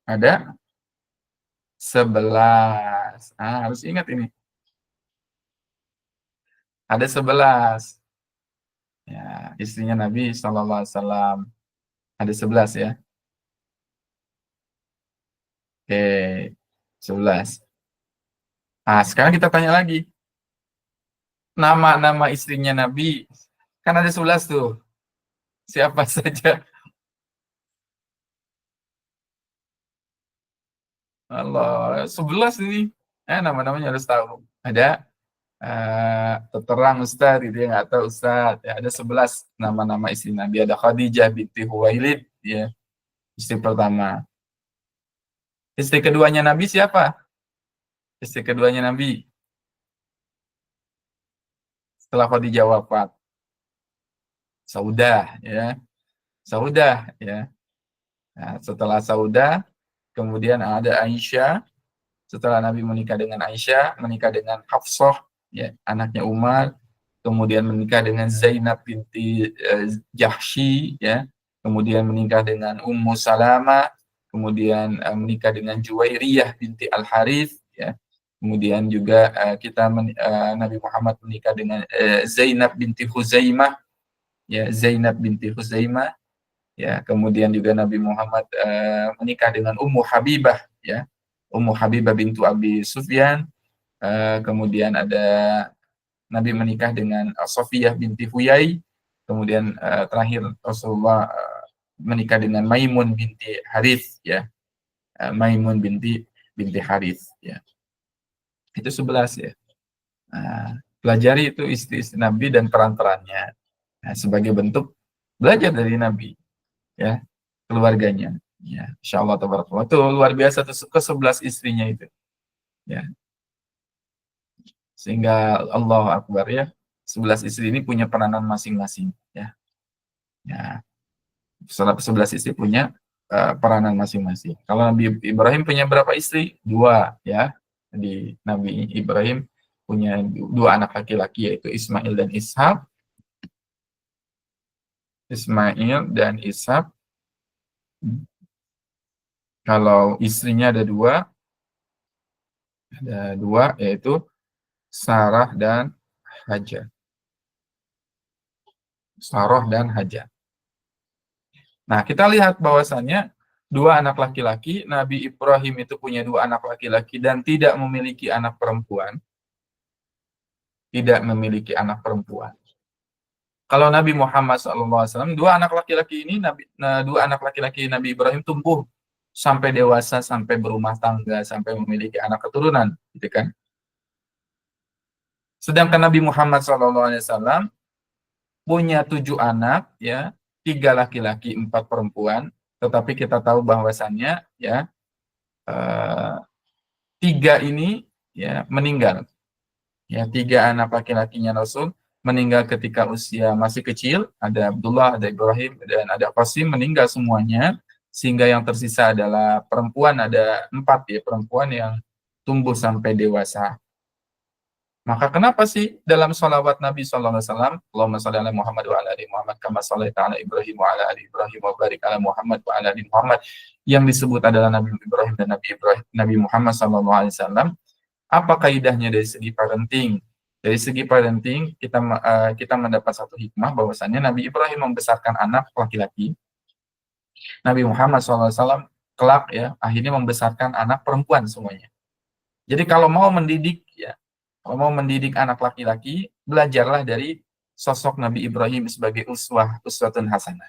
ada 11. Harus ingat ini. Ada 11. Ya, istrinya Nabi Sallallahu Alaihi Wasallam ada 11 ya. Oke, 11. Sekarang kita tanya lagi. Nama-nama istrinya Nabi. Kan ada 11 tuh. Siapa saja? Allah, 11 ini. Nama-namanya harus tahu. Ada terang Ustaz, gitu ya, nggak tahu Ustaz. Ya, ada 11 nama-nama istri Nabi. Ada Khadijah binti Huwailid, ya, istri pertama. Istri keduanya Nabi siapa? Istri keduanya Nabi setelah Khadijah wafat. Saudah, ya. Saudah, ya. Nah, setelah Saudah, kemudian ada Aisyah. Setelah Nabi menikah dengan Aisyah, menikah dengan Hafsah, ya, anaknya Umar, kemudian menikah dengan Zainab binti Jahsy, ya, kemudian menikah dengan Ummu Salamah, kemudian menikah dengan Juwairiyah binti Al Harith, ya, kemudian juga Nabi Muhammad menikah dengan Zainab binti Huzaimah, ya, Zainab binti Huzaimah, ya, kemudian juga Nabi Muhammad menikah dengan Ummu Habibah, ya, Ummu Habibah bintu Abi Sufyan, kemudian ada Nabi menikah dengan Sofiyah binti Huyai, kemudian terakhir Rasulullah menikah dengan Maimun binti Harith, ya, Maimun binti Harith, ya. Itu 11 ya. Pelajari itu istri-istri Nabi dan peran-perannya. Sebagai bentuk belajar dari Nabi, ya, keluarganya. Ya, Insya Allah tabarakallah. Itu luar biasa tuh ke-11 istrinya itu. Ya. Sehingga Allah Akbar, ya. 11 istri ini punya peranan masing-masing, ya. Ya. 11 istri punya peranan masing-masing. Kalau Nabi Ibrahim punya berapa istri? 2, ya. Jadi Nabi Ibrahim punya 2 anak laki-laki, yaitu Ismail dan Ishak. Ismail dan Ishak. Kalau istrinya ada 2, yaitu Sarah dan Hajar. Sarah dan Hajar. Nah, kita lihat bahwasannya 2 anak laki-laki, Nabi Ibrahim itu punya 2 anak laki-laki dan tidak memiliki anak perempuan. Tidak memiliki anak perempuan. Kalau Nabi Muhammad SAW, 2 anak laki-laki ini, 2 anak laki-laki Nabi Ibrahim tumbuh sampai dewasa, sampai berumah tangga, sampai memiliki anak keturunan, gitu kan? Sedangkan Nabi Muhammad SAW punya 7 anak, ya, 3 laki-laki, 4 perempuan, tetapi kita tahu bahwasannya, ya, 3 ini, ya, meninggal. Ya, 3 anak laki-lakinya Rasul meninggal ketika usia masih kecil. Ada Abdullah, ada Ibrahim, dan ada Qasim, meninggal semuanya. Sehingga yang tersisa adalah perempuan, ada 4, ya, perempuan yang tumbuh sampai dewasa. Maka kenapa sih dalam sholawat Nabi SAW, Allahumma sholli ala Muhammad wa ala ali Muhammad kama shallaita ala Ibrahim wa ala ali Ibrahim wa barik ala Muhammad wa ala ali Muhammad, yang disebut adalah Nabi Ibrahim dan Nabi Muhammad SAW. Apa kaidahnya dari segi parenting? Dari segi parenting kita mendapat satu hikmah bahwasannya Nabi Ibrahim membesarkan anak laki-laki, Nabi Muhammad SAW kelak, ya, akhirnya membesarkan anak perempuan semuanya. Jadi kalau mau mendidik, ya, kalau mau mendidik anak laki-laki, belajarlah dari sosok Nabi Ibrahim sebagai uswatun hasanah.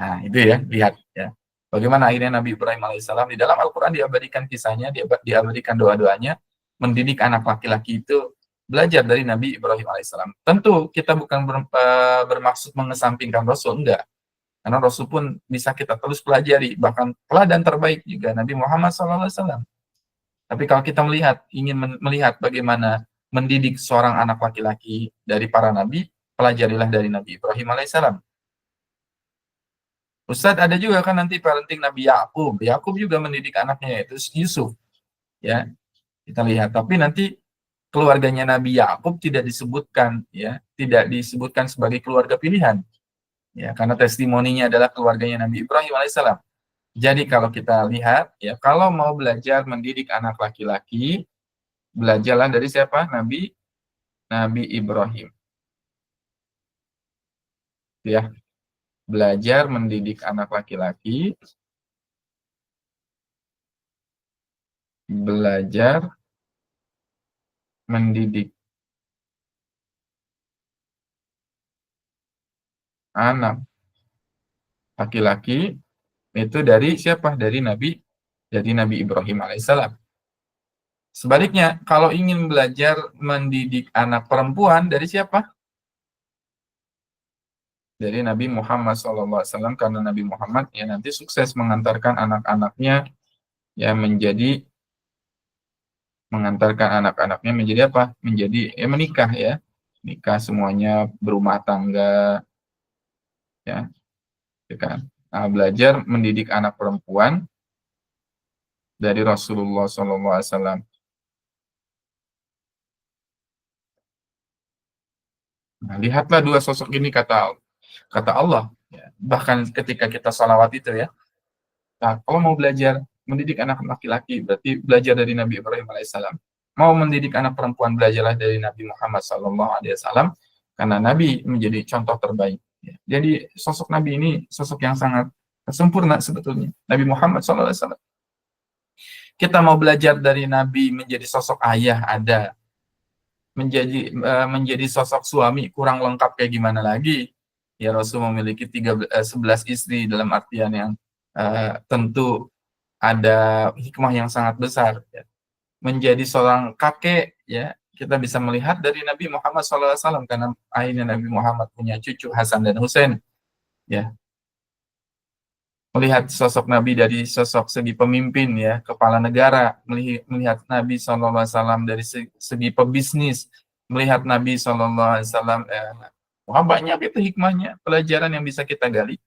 Nah, itu ya, lihat, ya. Bagaimana akhirnya Nabi Ibrahim alaihissalam di dalam Al-Quran diabadikan kisahnya, diabadikan doa-doanya, mendidik anak laki-laki itu belajar dari Nabi Ibrahim alaihissalam. Tentu kita bukan bermaksud mengesampingkan Rasul, enggak. Karena Rasul pun bisa kita terus pelajari, bahkan teladan terbaik juga Nabi Muhammad SAW. Tapi kalau kita ingin melihat bagaimana mendidik seorang anak laki-laki dari para nabi, pelajarilah dari Nabi Ibrahim alaihissalam. Ustadz, ada juga kan nanti parenting Nabi Yakub. Yakub juga mendidik anaknya yaitu Yusuf. Ya, kita lihat. Tapi nanti keluarganya Nabi Yakub tidak disebutkan, ya, tidak disebutkan sebagai keluarga pilihan, ya, karena testimoninya adalah keluarganya Nabi Ibrahim alaihissalam. Jadi kalau kita lihat, ya, kalau mau belajar mendidik anak laki-laki, belajarlah dari siapa? Nabi Ibrahim. Ya, belajar mendidik anak laki-laki, belajar mendidik anak laki-laki itu dari siapa? Dari Nabi Ibrahim alaihissalam. Sebaliknya, kalau ingin belajar mendidik anak perempuan dari siapa? Dari Nabi Muhammad SAW, karena Nabi Muhammad ya nanti sukses mengantarkan anak-anaknya ya menjadi menjadi apa? Menjadi menikah ya. Nikah semuanya, berumah tangga ya, gitu kan. Nah, belajar mendidik anak perempuan dari Rasulullah SAW. Nah, lihatlah dua sosok ini kata Allah. Ya. Bahkan ketika kita salawat itu ya, nah, kalau mau belajar mendidik anak laki-laki, berarti belajar dari Nabi Ibrahim alaihissalam. Mau mendidik anak perempuan, belajarlah dari Nabi Muhammad SAW, karena Nabi menjadi contoh terbaik. Ya. Jadi sosok Nabi ini sosok yang sangat sempurna sebetulnya. Nabi Muhammad SAW. Kita mau belajar dari Nabi menjadi sosok ayah ada, menjadi sosok suami kurang lengkap kayak gimana lagi. Ya, Rasul memiliki 11 istri dalam artian yang tentu ada hikmah yang sangat besar. Ya. Menjadi seorang kakek, ya, kita bisa melihat dari Nabi Muhammad SAW, karena akhirnya Nabi Muhammad punya cucu Hasan dan Husain. Ya. Melihat sosok Nabi dari sosok segi pemimpin, ya, kepala negara, melihat Nabi SAW dari segi pebisnis, melihat Nabi SAW, wah, banyak itu hikmahnya, pelajaran yang bisa kita gali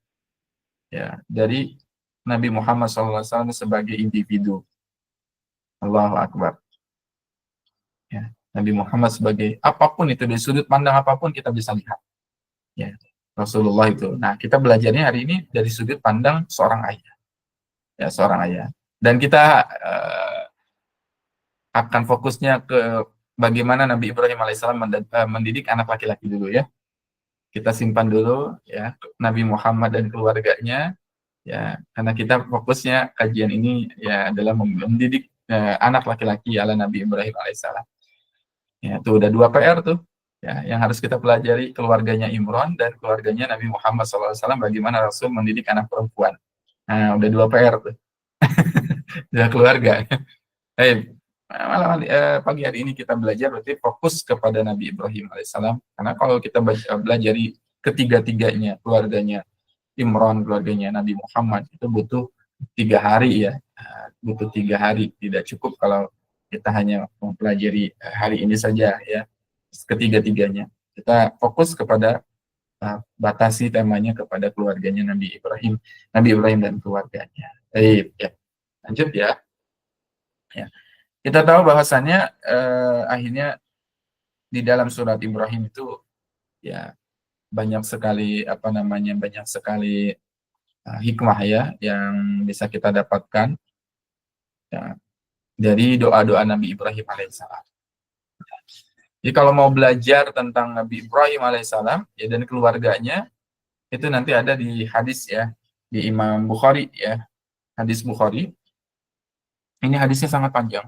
ya dari Nabi Muhammad SAW sebagai individu. Allahu Akbar. Ya. Nabi Muhammad sebagai apapun itu, dari sudut pandang apapun kita bisa lihat. Ya. Rasulullah itu. Nah, kita belajarnya hari ini dari sudut pandang seorang ayah. Ya, seorang ayah. Dan kita akan fokusnya ke bagaimana Nabi Ibrahim alaihissalam mendidik anak laki-laki dulu ya. Kita simpan dulu ya Nabi Muhammad dan keluarganya ya, karena kita fokusnya kajian ini ya adalah mendidik anak laki-laki ala Nabi Ibrahim alaihissalam. Ya, tuh udah dua PR tuh. Ya, yang harus kita pelajari keluarganya Imron dan keluarganya Nabi Muhammad SAW, bagaimana Rasul mendidik anak perempuan. Nah, udah dua PR tuh. Udah keluarga. Malam pagi hari ini kita belajar berarti fokus kepada Nabi Ibrahim alaihissalam. Karena kalau kita belajar ketiga-tiganya, keluarganya Imron, keluarganya Nabi Muhammad, itu butuh 3 hari ya. Butuh 3 hari, tidak cukup kalau kita hanya mempelajari hari ini saja ya, ketiga-tiganya. Kita fokus kepada batasi temanya kepada keluarganya Nabi Ibrahim dan keluarganya. Baik, ya. Lanjut ya. Ya. Kita tahu bahwasannya akhirnya di dalam surat Ibrahim itu ya banyak sekali hikmah ya yang bisa kita dapatkan ya, dari doa-doa Nabi Ibrahim alaihissalam. Jadi kalau mau belajar tentang Nabi Ibrahim alaihissalam ya dan keluarganya, itu nanti ada di hadis ya, di Imam Bukhari ya, hadis Bukhari. Ini hadisnya sangat panjang,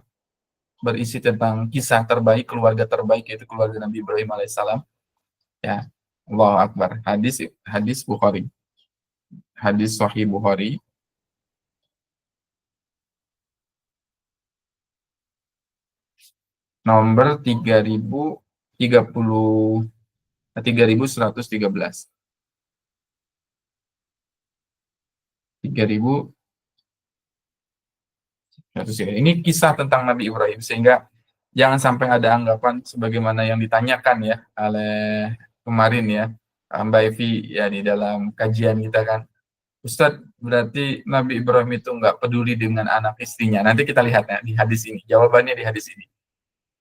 berisi tentang kisah terbaik, keluarga terbaik, yaitu keluarga Nabi Ibrahim alaihissalam. Ya, Allahu Akbar. Hadis Bukhari, hadis Sahih Bukhari, nomor 3113. 3000 Ini kisah tentang Nabi Ibrahim, sehingga jangan sampai ada anggapan sebagaimana yang ditanyakan ya oleh kemarin ya Mbak Evi ya di dalam kajian kita kan, Ustadz, berarti Nabi Ibrahim itu nggak peduli dengan anak istrinya. Nanti kita lihat ya di hadis ini, jawabannya di hadis ini.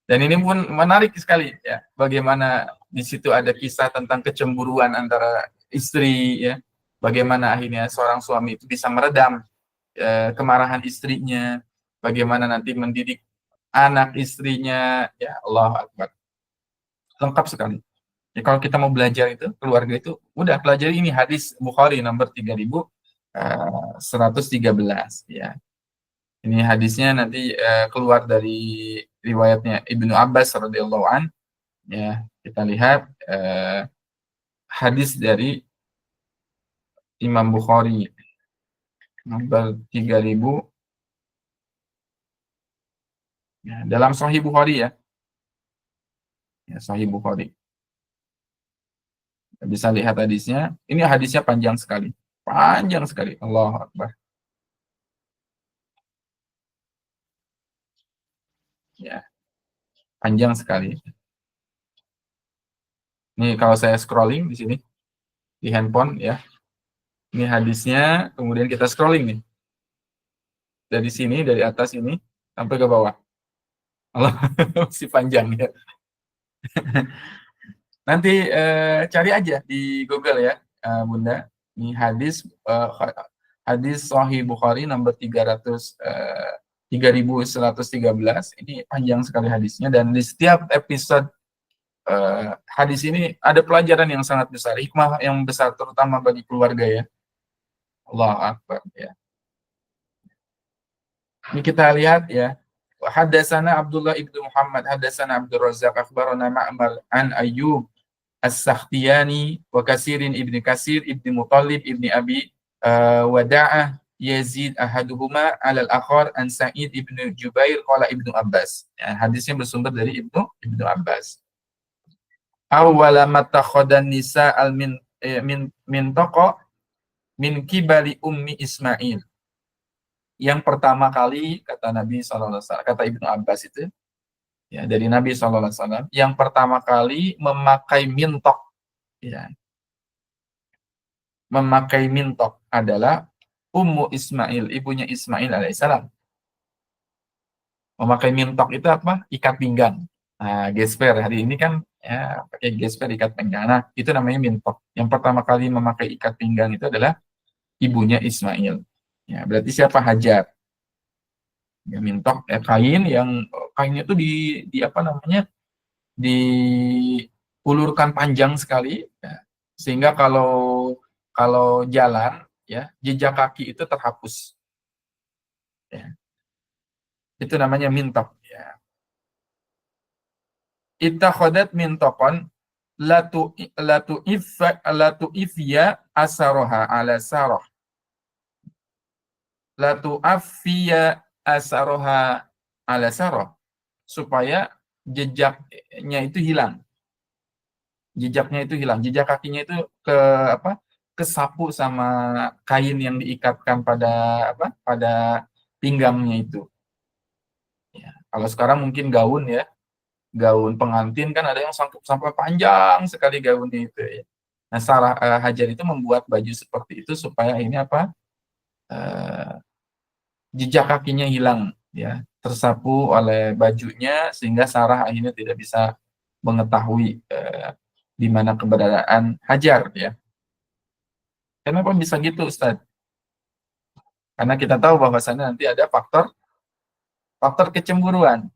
Dan ini pun menarik sekali ya, bagaimana di situ ada kisah tentang kecemburuan antara istri ya, bagaimana akhirnya seorang suami itu bisa meredam kemarahan istrinya, bagaimana nanti mendidik anak istrinya, ya Allah Akbar, lengkap sekali. Ya, kalau kita mau belajar itu keluarga itu, udah pelajari ini hadis Bukhari nomor 3113 ya. Ini hadisnya nanti keluar dari riwayatnya Ibnu Abbas radhiyallahu an. Ya, kita lihat hadis dari Imam Bukhari nomor 3000 ya, dalam Sahih Bukhari ya. Ya, Sahih Bukhari. Bisa lihat hadisnya. Ini hadisnya panjang sekali. Panjang sekali. Allahu Akbar. Ya, panjang sekali. Ini kalau saya scrolling di sini di handphone ya. Ini hadisnya, kemudian kita scrolling nih. Dari sini, dari atas ini sampai ke bawah. Allah, masih panjang ya. Nanti cari aja di Google ya, Bunda. Ini hadis Sahih Bukhari nomor 3113. Ini panjang sekali hadisnya, dan di setiap episode hadis ini ada pelajaran yang sangat besar, hikmah yang besar terutama bagi keluarga ya. Allah Akbar ya. Ini kita lihat ya. Haddatsana Abdullah ibnu Muhammad, haddatsana Abdul Razzaq, akhbarana Ma'mar an Ayyub As-Sakhtiyani wa Kasirin ibni Kasir ibni Muttalib ibni Abi Wada'ah Yazid ahaduhuma alal akhar an Sa'id ibnu Jubair qala ibnu Abbas. Ya, hadisnya bersumber dari ibnu Abbas. Awwala matakhadan nisa al min taqa min kibali ummi Ismail. Yang pertama kali kata Nabi SAW, kata Ibnu Abbas itu ya, dari Nabi SAW, yang pertama kali memakai mintok ya, memakai mintok adalah Ummu Ismail, ibunya Ismail alaihissalam. Memakai mintok itu apa? Ikat pinggang. Nah, gesper hari ini kan ya pakai gesper ikat pinggang. Nah, itu namanya mintok. Yang pertama kali memakai ikat pinggang itu adalah ibunya Ismail. Ya, berarti siapa? Hajar. Ya, mintok kain yang kainnya itu di apa namanya, diulurkan panjang sekali ya, sehingga kalau kalau jalan ya jejak kaki itu terhapus ya. Itu namanya mintok ya. Ittakhadat mintaqan latu ifya asaroha ala sarah, latu afiya asaroha ala sarah, supaya jejaknya itu hilang, jejak kakinya itu ke apa, kesapu sama kain yang diikatkan pada apa, pada pinggangnya itu ya. Kalau sekarang mungkin gaun ya, gaun pengantin kan ada yang sampai panjang sekali gaunnya itu ya. Nah, Sarah Hajar itu membuat baju seperti itu supaya ini apa, jejak kakinya hilang ya, tersapu oleh bajunya, sehingga Sarah akhirnya tidak bisa mengetahui di mana keberadaan Hajar ya. Kenapa bisa gitu, Ustadz? Karena kita tahu bahwasannya nanti ada faktor kecemburuan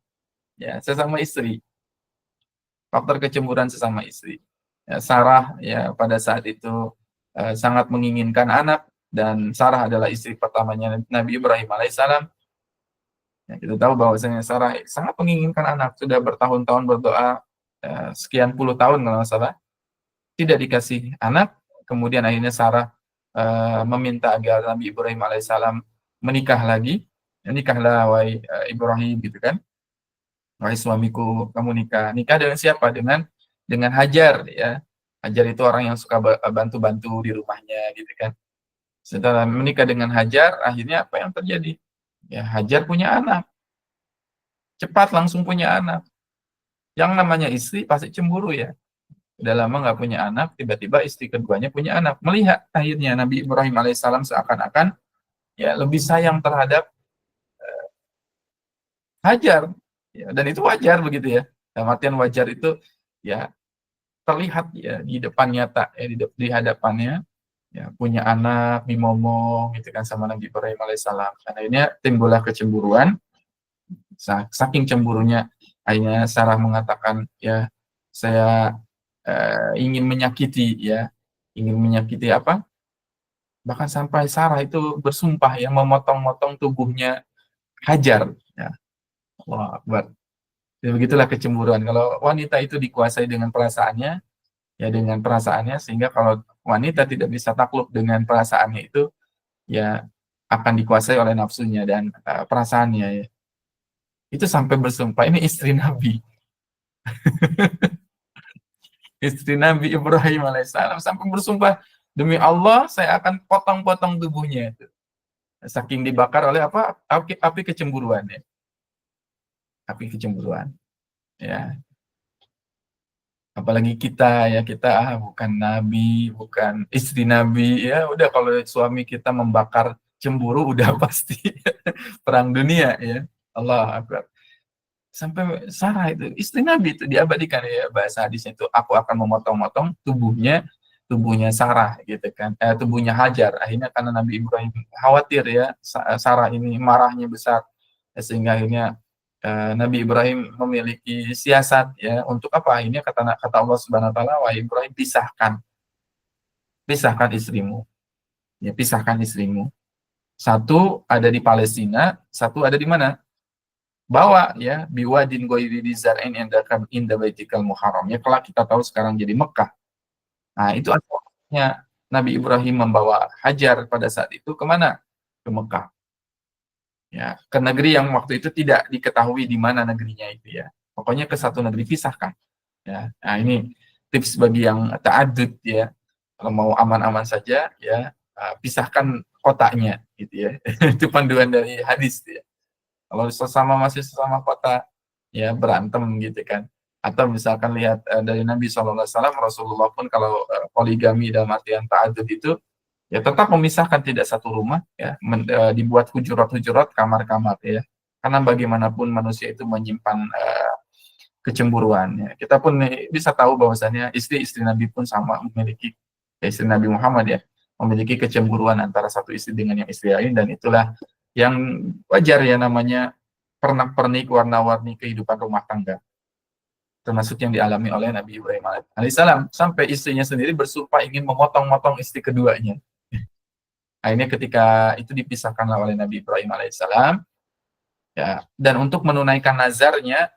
ya sesama istri. Faktor kecemburuan sesama istri. Ya, Sarah ya pada saat itu sangat menginginkan anak, dan Sarah adalah istri pertamanya Nabi Ibrahim alaihissalam. Ya, kita tahu bahwasanya Sarah sangat menginginkan anak, sudah bertahun-tahun berdoa, sekian puluh tahun kalau nggak salah, tidak dikasih anak. Kemudian akhirnya Sarah meminta agar Nabi Ibrahim alaihissalam menikah lagi. Nikahlah wahai Ibrahim gitu kan. Wahai suamiku, kamu nikah dengan siapa? Dengan Hajar ya. Hajar itu orang yang suka bantu-bantu di rumahnya gitu kan. Setelah menikah dengan Hajar, akhirnya apa yang terjadi? Ya, Hajar punya anak, cepat langsung punya anak. Yang namanya istri pasti cemburu ya. Udah lama nggak punya anak, tiba-tiba istri keduanya punya anak. Melihat akhirnya Nabi Ibrahim alaihissalam seakan-akan ya lebih sayang terhadap Hajar. Ya, dan itu wajar begitu ya. Dalam artian wajar itu ya terlihat ya di depan nyata ya di hadapannya ya punya anak dimomong gitu kan sama Nabi Ibrahim alaihissalam. Karena ini timbullah kecemburuan. Saking cemburunya akhirnya Sarah mengatakan ya saya ingin menyakiti ya, ingin menyakiti apa? Bahkan sampai Sarah itu bersumpah ya memotong-motong tubuhnya Hajar. Ya, Allah Akbar. Ya, begitulah kecemburuan. Kalau wanita itu dikuasai dengan perasaannya, ya dengan perasaannya, sehingga kalau wanita tidak bisa takluk dengan perasaannya itu, ya akan dikuasai oleh nafsunya dan perasaannya. Ya. Itu sampai bersumpah, ini istri Nabi. Istri Nabi Ibrahim alaihissalam sampai bersumpah, demi Allah saya akan potong-potong tubuhnya. Saking dibakar oleh apa? Api kecemburuan ya. Api kecemburuan. Ya, apalagi kita ya kita bukan nabi, bukan istri nabi ya udah kalau suami kita membakar cemburu udah pasti perang dunia ya. Allah Akbar. Sampai Sarah itu istri Nabi itu diabadikan ya bahasa hadisnya itu aku akan memotong-motong tubuhnya Sarah gitu kan tubuhnya Hajar akhirnya karena Nabi Ibrahim khawatir ya Sarah ini marahnya besar sehingga akhirnya Nabi Ibrahim memiliki siasat ya untuk apa akhirnya kata Allah Subhanahu wa taala wahai Ibrahim pisahkan istrimu ya pisahkan istrimu satu ada di Palestina satu ada di mana bawa ya biwadin ghairi dzar'in inda baitikal muharram ya kelak kita tahu sekarang jadi Mekah. Nah, itu artinya Nabi Ibrahim membawa Hajar pada saat itu kemana? Ke Mekah. Ya, ke negeri yang waktu itu tidak diketahui di mana negerinya itu ya. Pokoknya ke satu negeri pisahkan. Ya. Nah, ini tips bagi yang ta'addud ya. Kalau mau aman-aman saja ya, pisahkan kotaknya gitu ya. Itu panduan dari hadis ya. Kalau masih sesama kota ya berantem gitu kan. Atau misalkan lihat dari Nabi SAW, Rasulullah pun kalau poligami dalam artian ta'adud itu ya tetap memisahkan tidak satu rumah ya dibuat hujurat-hujurat kamar-kamar ya. Karena bagaimanapun manusia itu menyimpan kecemburuan ya. Kita pun bisa tahu bahwasannya istri-istri Nabi pun sama memiliki istri Nabi Muhammad ya memiliki kecemburuan antara satu istri dengan yang istri lain dan itulah yang wajar ya namanya pernak-pernik warna-warni kehidupan rumah tangga termasuk yang dialami oleh Nabi Ibrahim alaihissalam sampai istrinya sendiri bersumpah ingin memotong-motong istri keduanya. Akhirnya ketika itu dipisahkanlah oleh Nabi Ibrahim alaihissalam ya dan untuk menunaikan nazarnya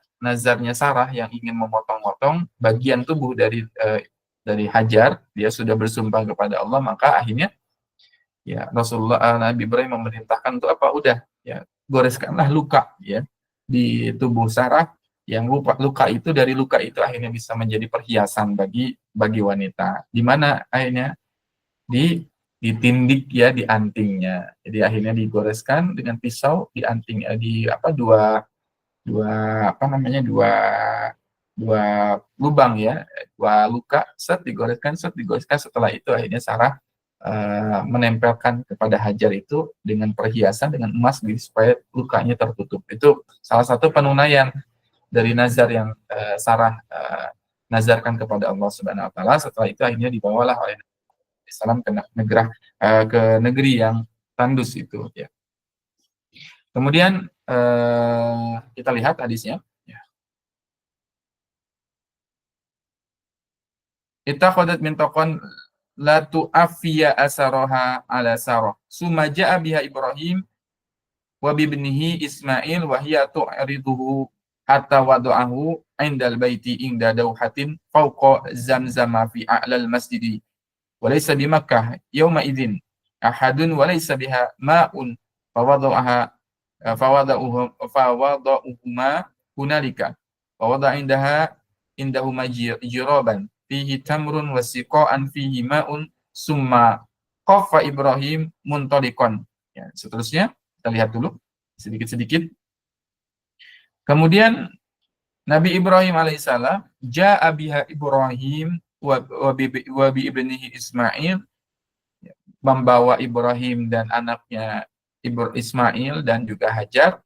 Sarah yang ingin memotong-motong bagian tubuh dari Hajar dia sudah bersumpah kepada Allah maka akhirnya ya Rasulullah Nabi Ibrahim memerintahkan untuk apa udah ya goreskanlah luka ya di tubuh Sarah yang luka itu dari luka itu akhirnya bisa menjadi perhiasan bagi wanita di mana akhirnya ditindik ya di antingnya jadi akhirnya digoreskan dengan pisau di anting di apa dua dua apa namanya dua dua lubang ya dua luka set digoreskan setelah itu akhirnya Sarah menempelkan kepada Hajar itu dengan perhiasan dengan emas supaya lukanya tertutup itu salah satu penunaian dari nazar yang Sarah nazarkan kepada Allah Subhanahu Wa Taala setelah itu akhirnya dibawalah oleh Nabi Sallam ke negeri yang tandus itu ya kemudian kita lihat hadisnya ittakhadhat min taqan la tu'afiya asaroha ala sarah summa ja'a biha Ibrahim wa bibnihi Ismail wa hiya tu'riduhu hatta wada'ahu indal baiti inda dawhatin fawqa zamzama fi a'lal masjidi wa laysa bi Makkah yawma idzin ahadun wa laysa biha ma'un fawada'uhuma hunalika wa wada'a indahuma jiraban fihi tamrun wa siqa'an fihi ma'un summa qafa Ibrahim muntaliqan ya seterusnya kita lihat dulu sedikit-sedikit. Kemudian Nabi Ibrahim alaihissalam, ja'a biha Ibrahim wa bi ibnihi Ismail, membawa Ibrahim dan anaknya Ismail dan juga Hajar,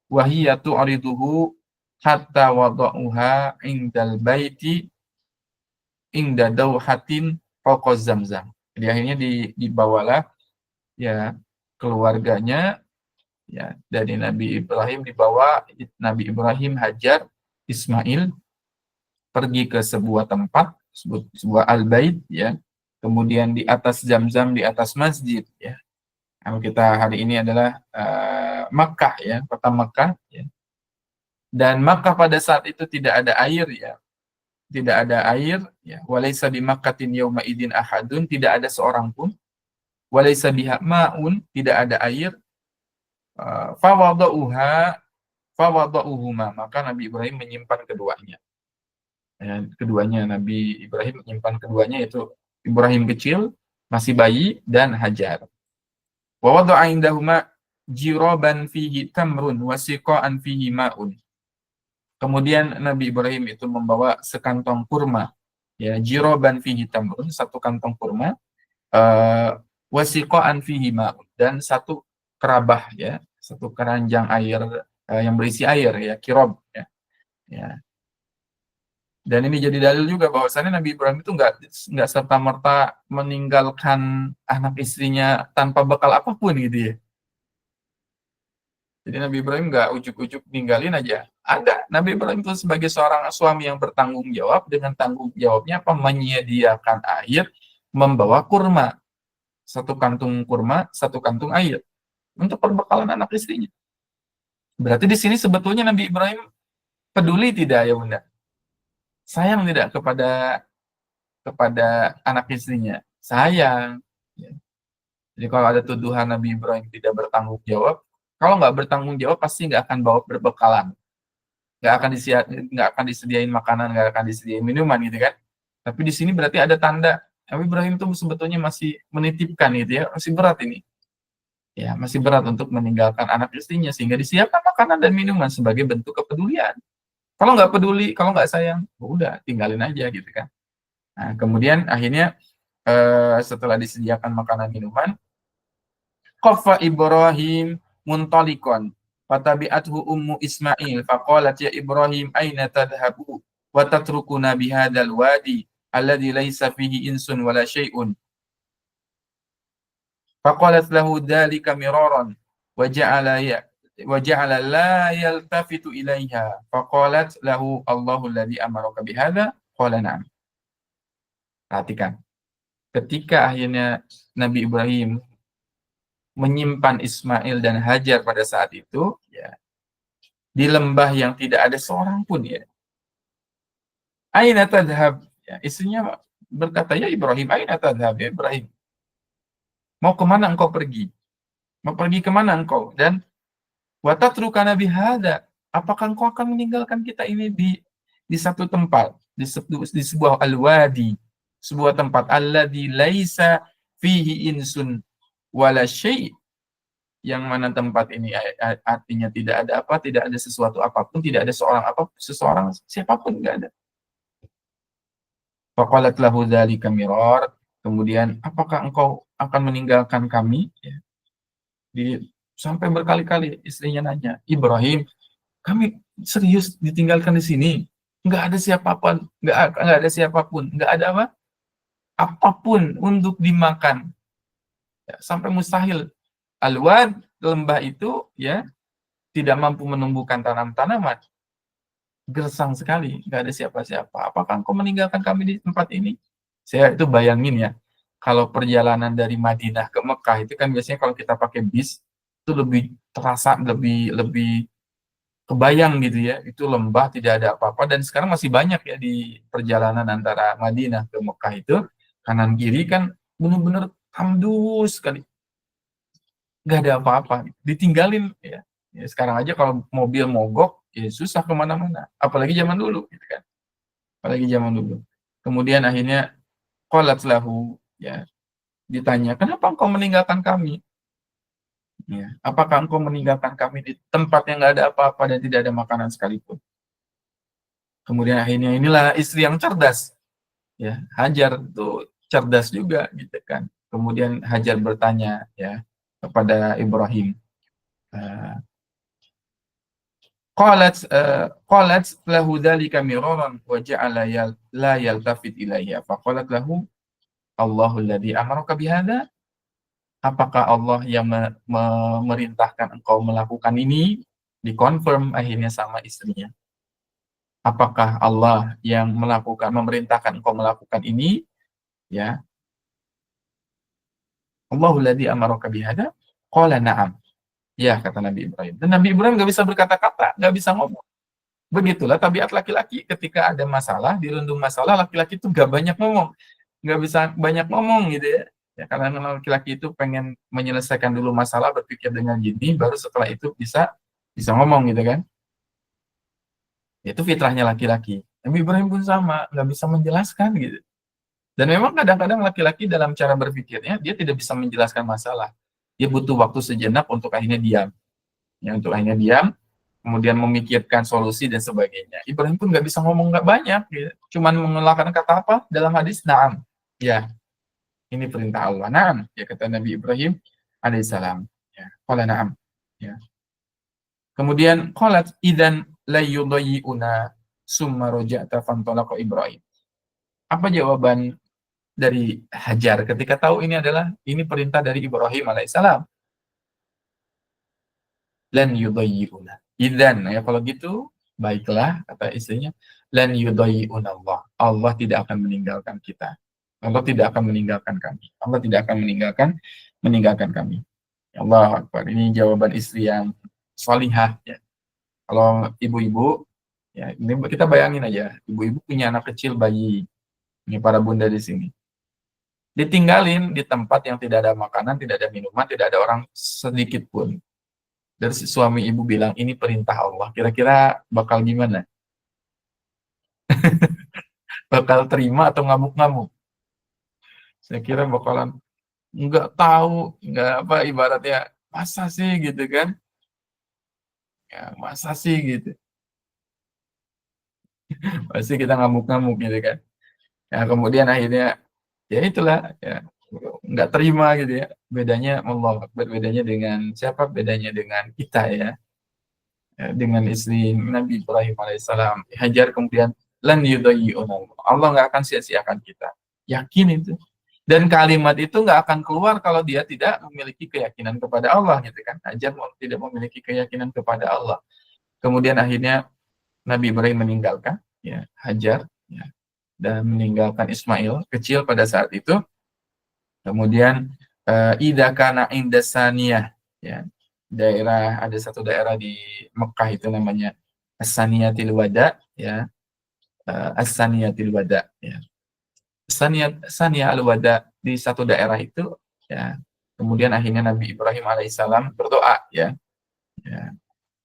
wahiyya tu'riduhu hatta wada'uha indal baiti inda dauhatin fawqa Zamzam. Jadi akhirnya dibawalah ya keluarganya ya dari Nabi Ibrahim, dibawa Nabi Ibrahim, Hajar, Ismail pergi ke sebuah tempat, sebuah al-bait ya. Kemudian di atas Zamzam, di atas masjid ya. Kalau kita hari ini adalah Makkah ya, kota Makkah ya. Dan Makkah pada saat itu tidak ada air ya. Tidak ada air ya. Walaysa bi Makkatin yauma idin ahadun, tidak ada seorang pun. Walaysa biha ma'un, tidak ada air. Fawada'uhuma, maka Nabi Ibrahim menyimpan keduanya. Ya, keduanya Nabi Ibrahim menyimpan keduanya, yaitu Ibrahim kecil, masih bayi, dan Hajar. Wa wada'a indahuma jiraban fihi tamrun wa siqa'an fihi ma'un. Kemudian Nabi Ibrahim itu membawa sekantong kurma, ya, jiraban fihi tamrun, satu kantong kurma, wa siqa'an fihi ma'un, dan satu kerabah ya, satu keranjang air yang berisi air ya, kirob ya. Ya. Dan ini jadi dalil juga bahwasannya Nabi Ibrahim itu nggak serta-merta meninggalkan anak istrinya tanpa bekal apapun gitu ya. Jadi Nabi Ibrahim nggak ujuk-ujuk ninggalin aja. Ada. Nabi Ibrahim itu sebagai seorang suami yang bertanggung jawab, dengan tanggung jawabnya apa? Menyediakan air, membawa kurma. Satu kantung kurma, satu kantung air. Untuk perbekalan anak istrinya. Berarti di sini sebetulnya Nabi Ibrahim peduli tidak ya Bunda? Sayang tidak kepada anak istrinya? Sayang. Jadi kalau ada tuduhan Nabi Ibrahim tidak bertanggung jawab, kalau nggak bertanggung jawab pasti nggak akan bawa berbekalan, nggak akan disediain makanan, nggak akan disediain minuman gitu kan. Tapi di sini berarti ada tanda Nabi Ibrahim itu sebetulnya masih menitipkan gitu ya, masih berat ini. Ya, masih berat untuk meninggalkan anak istrinya, sehingga disiapkan makanan dan minuman sebagai bentuk kepedulian. Kalau nggak peduli, kalau nggak sayang, udah tinggalin aja gitu kan. Nah, kemudian akhirnya setelah disediakan makanan minuman, qafa Ibrahim muntalikon, fatabi'athu ummu Ismail faqalat ya Ibrahim aina tadhhabu wa tatrukuna bihadzal wadi alladhi laysa fihi insun wala syai'un. Faqalat lahu dzalika miraran wa ja'ala la yaltafitu ilaiha. Faqalat lahu Allahu alladhi amaraka bihadza qala na'am. Perhatikan. Ketika akhirnya Nabi Ibrahim menyimpan Ismail dan Hajar pada saat itu ya, di lembah yang tidak ada seorang pun ya. Aina tadhhab? Ya, istrinya berkata, ya Ibrahim, aina tadhhab ya Ibrahim? Mau kemana engkau pergi? Mau pergi kemana engkau? Dan watatrukana bihada, apakah engkau akan meninggalkan kita ini di satu tempat, di sebuah al-wadi, sebuah tempat alladzi laisa fihi insun wala syai', yang mana tempat ini artinya tidak ada apa, tidak ada sesuatu apapun, tidak ada seseorang siapapun, enggak ada. Faqalat lahu dzalika mirar, kemudian apakah engkau akan meninggalkan kami ya. Sampai berkali-kali istrinya nanya, Ibrahim, kami serius ditinggalkan di sini? Enggak ada siapapun, enggak ada siapapun, enggak ada apa? Apapun untuk dimakan. Ya, sampai mustahil. Al-wad, lembah itu ya tidak mampu menumbuhkan tanam-tanaman. Gersang sekali, enggak ada siapa-siapa. Apakah engkau meninggalkan kami di tempat ini? Saya itu bayangin ya, kalau perjalanan dari Madinah ke Mekah itu kan biasanya kalau kita pakai bis itu lebih terasa, lebih kebayang gitu ya, itu lembah tidak ada apa-apa. Dan sekarang masih banyak ya di perjalanan antara Madinah ke Mekah itu, kanan kiri kan benar-benar tandus sekali, nggak ada apa-apa, ditinggalin ya. Sekarang aja kalau mobil mogok ya susah kemana-mana, apalagi zaman dulu gitu kan, apalagi zaman dulu. Kemudian akhirnya qalat lahu ya, ditanya, kenapa engkau meninggalkan kami? Ya. Apakah engkau meninggalkan kami di tempat yang nggak ada apa-apa dan tidak ada makanan sekalipun? Kemudian akhirnya inilah istri yang cerdas. Ya, Hajar itu cerdas juga gitu kan. Kemudian Hajar bertanya ya kepada Ibrahim. eh, qalat lahu dzalika miraran wa ja'ala la yaltafit ilayya. Faqalat lahu Allahu alladhi amaraka bihadza. Apakah Allah yang memerintahkan engkau melakukan ini? Dikonfirm akhirnya sama istrinya. Apakah Allah yang memerintahkan engkau melakukan ini? Ya, Allahu alladzi amaraka bihadza? Qala na'am. Ya, kata Nabi Ibrahim. Dan Nabi Ibrahim nggak bisa berkata-kata, nggak bisa ngomong. Begitulah tabiat laki-laki ketika ada masalah, dirundung masalah, laki-laki itu nggak banyak ngomong. Nggak bisa banyak ngomong gitu ya. Ya, karena laki-laki itu pengen menyelesaikan dulu masalah, berpikir dengan jernih, baru setelah itu bisa bisa ngomong gitu kan. Itu fitrahnya laki-laki. Nabi Ibrahim pun sama, nggak bisa menjelaskan gitu. Dan memang kadang-kadang laki-laki dalam cara berpikirnya, dia tidak bisa menjelaskan masalah. Dia butuh waktu sejenak untuk akhirnya diam. Ya, untuk akhirnya diam, kemudian memikirkan solusi dan sebagainya. Ibrahim pun nggak bisa ngomong nggak banyak, gitu. Cuman mengeluarkan kata apa dalam hadis na'am. Ya, ini perintah Allah. Na'am, ya kata Nabi Ibrahim alaihissalam. Ya, qala na'am. Ya. Kemudian qalat idzan la yudayyi'una summa raja'ta fantalaqa Ibrahim. Apa jawaban dari Hajar ketika tahu ini perintah dari Ibrahim alaihissalam? Lan yudayyi'una. Idzan, ya kalau gitu baiklah kata istrinya, lan yudayyi'una Allah. Allah tidak akan meninggalkan kita. Allah tidak akan meninggalkan kami. Allah tidak akan meninggalkan kami. Ya Allah Akbar. Ini jawaban istri yang salihah ya. Kalau ibu-ibu ya, ini kita bayangin aja, ibu-ibu punya anak kecil bayi. Ini para bunda di sini. Ditinggalin di tempat yang tidak ada makanan, tidak ada minuman, tidak ada orang sedikit pun. Dan si suami ibu bilang, ini perintah Allah. Kira-kira bakal gimana? Bakal terima atau ngamuk-ngamuk? Saya kira bakalan nggak tahu, nggak apa ibaratnya, masa sih gitu kan? Ya, masa sih gitu. Pasti kita ngamuk-ngamuk gitu kan. Ya, kemudian akhirnya, ya itulah, ya nggak terima gitu ya. Bedanya Allah, bedanya dengan siapa? Bedanya dengan kita ya. Ya, dengan istri Nabi Ibrahim alaihissalam. Hajar kemudian lan yudayyi'una Allah nggak akan sia-siakan kita. Yakin itu. Dan kalimat itu nggak akan keluar kalau dia tidak memiliki keyakinan kepada Allah gitu kan. Hajar tidak memiliki keyakinan kepada Allah. Kemudian akhirnya Nabi Ibrahim meninggalkan ya Hajar ya, dan meninggalkan Ismail kecil pada saat itu. Kemudian idza kana indasaniyah ya. Ada satu daerah di Mekah itu namanya As-Saniyatil Wada ya. As-Saniyatil Wada ya. Saniyah al-Wada di satu daerah itu ya. Kemudian akhirnya Nabi Ibrahim alaihissalam berdoa ya. Ya.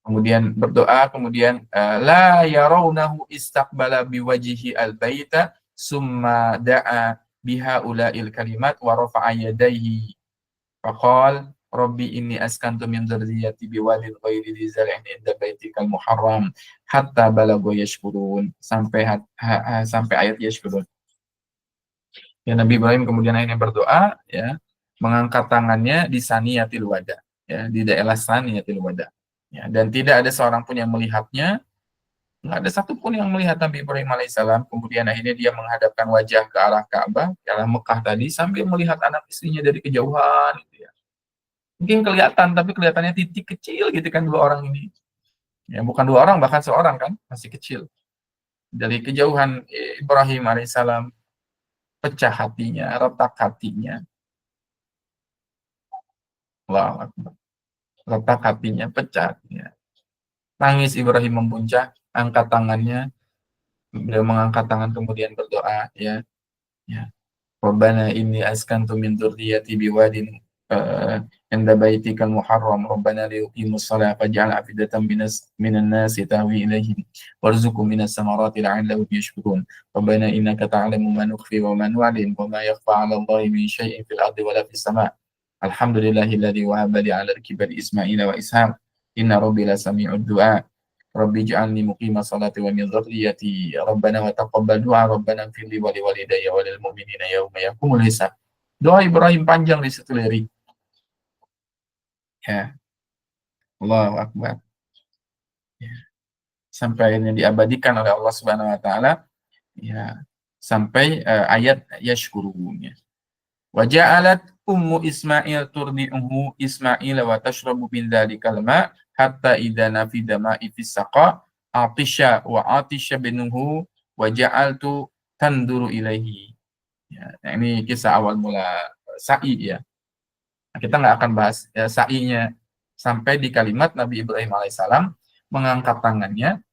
Kemudian berdoa, kemudian la yarawnahu istaqbala biwajihi al-baita summa da'a biha ula'il kalimat wa rafa'a yadayhi faqal rabbi inni askantu min dzurriyyati biwadin ghairi dzi zar'in inda baitikal muharram hatta balagha yashkurun sampai ayat yashkurun. Ya, Nabi Ibrahim kemudian akhirnya berdoa ya, mengangkat tangannya di Saniyatil Wada ya, di daerah Saniyatil Wada. Ya, dan tidak ada seorang pun yang melihatnya, nggak ada satupun yang melihat Nabi Ibrahim alaihissalam. Kemudian akhirnya dia menghadapkan wajah ke arah Ka'bah, ke arah Mekah tadi, sambil melihat anak istrinya dari kejauhan. Gitu ya. Mungkin kelihatan, tapi kelihatannya titik kecil gitu kan dua orang ini. Ya, bukan dua orang, bahkan seorang kan, masih kecil. Dari kejauhan Ibrahim alaihissalam, pecah hatinya, retak hatinya. Allahu Akbar. Retak hatinya, pecah hatinya. Tangis Ibrahim memuncak, angkat tangannya, beliau mengangkat tangan kemudian berdoa ya. Ya. Rabbana inni askantu min dzurriyyati biwadin inda baitikal muharram Rabbana liyuqimus shalah faj'al afidatan minan nasi tahwi ilaihim warzuqhum minas samarati la'allahum yashkurun Rabbana innaka ta'lamu ma nukhfi wa ma nu'lin wa ma yakhfa 'ala Allahi min syai'in fil ardi wa la fis sama'. Alhamdulillahilladzi wahaba li 'ala al-kibari Ismaila wa Ishaq. Inna rabbi la sami'ud du'a. Rabbi ij'alni muqima salati wa min dzurriyyati. Rabbana wa taqabbal du'a. Rabbana ighfir li wa liwalidayya wa lil mu'minina yauma yaqumul hisab. Doa Ibrahim panjang di situ lirik. Ya, Allahu Akbar. Ya. Sampai akhirnya diabadikan oleh Allah Subhanahu wa taala, ya, sampai ayat yashkurun, ya. Wa ja'alat ummu Ismail turdi'uhu Ismail wa tashrabu min dzalikal ma' hatta idza nafida ma'i fis saqa atisha wa atisha binuhu wa ja'altu tanduru ilaihi. Ya, nah ini kisah awal mula sa'i, ya. Nah, kita nggak akan bahas ya, sa'inya sampai di kalimat Nabi Ibrahim alaihissalam mengangkat tangannya,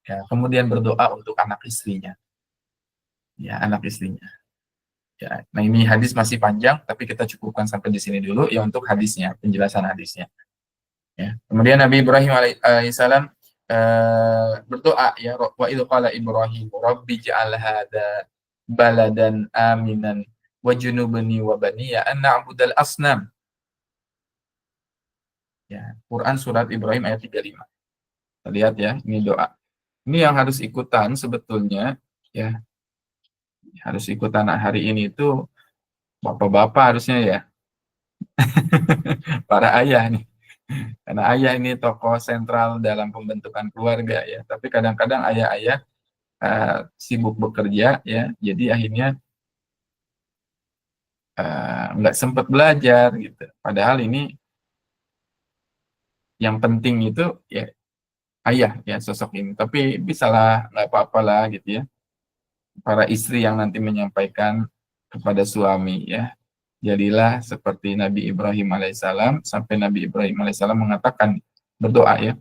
ya, kemudian berdoa untuk anak istrinya, ya, anak istrinya. Ya, nah ini hadis masih panjang, tapi kita cukupkan sampai di sini dulu ya untuk hadisnya, penjelasan hadisnya. Ya. Kemudian Nabi Ibrahim alaihissalam berdoa, ya, wa idh qala Ibrahim rabbi ja'al hadza baladan aminan wajnubni wa baniya an na'budal asnam. Ya, Quran surat Ibrahim ayat 35. Kita lihat ya, ini doa. Ini yang harus ikutan sebetulnya, ya. Harus ikutan hari ini itu bapak-bapak harusnya, ya. Para ayah nih. Karena ayah ini tokoh sentral dalam pembentukan keluarga, ya. Tapi kadang-kadang ayah-ayah sibuk bekerja, ya. Jadi akhirnya nggak sempat belajar gitu. Padahal ini yang penting itu ya ayah, ya, sosok ini. Tapi bisalah, nggak apa-apa lah gitu, ya. Para istri yang nanti menyampaikan kepada suami, ya. Jadilah seperti Nabi Ibrahim alaihissalam, sampai Nabi Ibrahim alaihissalam mengatakan, berdoa, ya.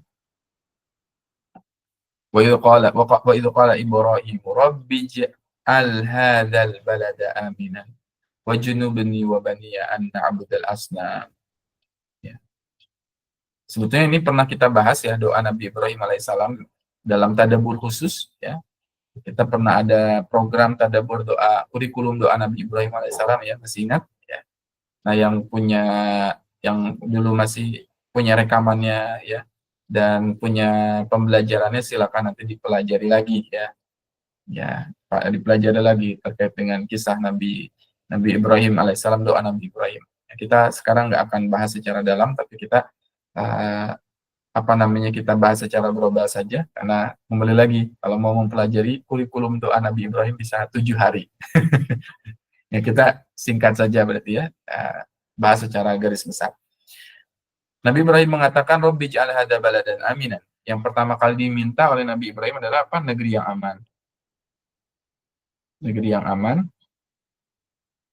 Wa idh qala Ibrahim rabbi ij'al hadzal balada aminan wajnubni wa baniya an na'budal asnam. Ya. Sebetulnya ini pernah kita bahas, ya, doa Nabi Ibrahim alaihissalam dalam tadabbur khusus, ya. Kita pernah ada program tadabbur doa, kurikulum doa Nabi Ibrahim alaihissalam, ya, masih ingat, ya. Nah, yang dulu masih punya rekamannya, ya, dan punya pembelajarannya, silakan nanti dipelajari lagi, ya. Ya, dipelajari lagi terkait dengan kisah Nabi Ibrahim alaihissalam, doa Nabi Ibrahim. Ya, kita sekarang nggak akan bahas secara dalam, tapi kita kita bahas secara global saja, karena kembali lagi kalau mau mempelajari kurikulum doa Nabi Ibrahim bisa 7 hari. Ya, kita singkat saja berarti, ya, bahas secara garis besar. Nabi Ibrahim mengatakan Rabbi ja'al hadza baladan aminan. Yang pertama kali diminta oleh Nabi Ibrahim adalah apa? Negeri yang aman. Negeri yang aman.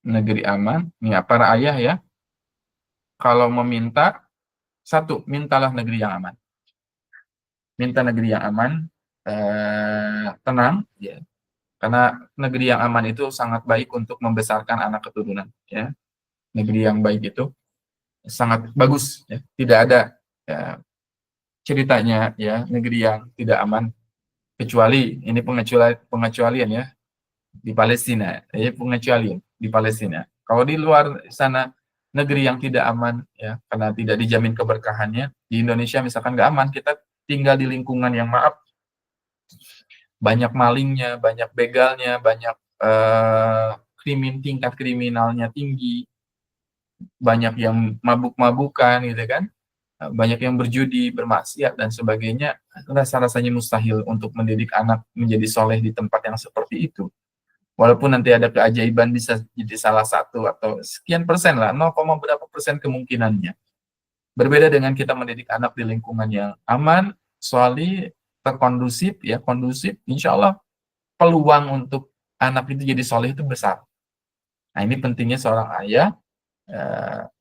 Negeri aman. Ini para ayah, ya. Kalau meminta, satu, mintalah negeri yang aman. Minta negeri yang aman, tenang, ya. Karena negeri yang aman itu sangat baik untuk membesarkan anak keturunan, ya. Negeri yang baik itu sangat bagus, ya. Tidak ada, ya, ceritanya, ya, negeri yang tidak aman, kecuali ini pengecualian, ya, di Palestina, ya, pengecualian di Palestina. Kalau di luar sana negeri yang tidak aman, ya, karena tidak dijamin keberkahannya. Di Indonesia misalkan nggak aman, kita tinggal di lingkungan yang, maaf, banyak malingnya, banyak begalnya, banyak tingkat kriminalnya tinggi, banyak yang mabuk-mabukan, gitu kan, banyak yang berjudi, bermaksiat, dan sebagainya. Rasa-rasanya mustahil untuk mendidik anak menjadi soleh di tempat yang seperti itu. Walaupun nanti ada keajaiban, bisa jadi salah satu atau sekian persen lah, 0, berapa persen kemungkinannya. Berbeda dengan kita mendidik anak di lingkungan yang aman, solih, terkondusif, ya, kondusif, insya Allah peluang untuk anak itu jadi soleh itu besar. Nah, ini pentingnya seorang ayah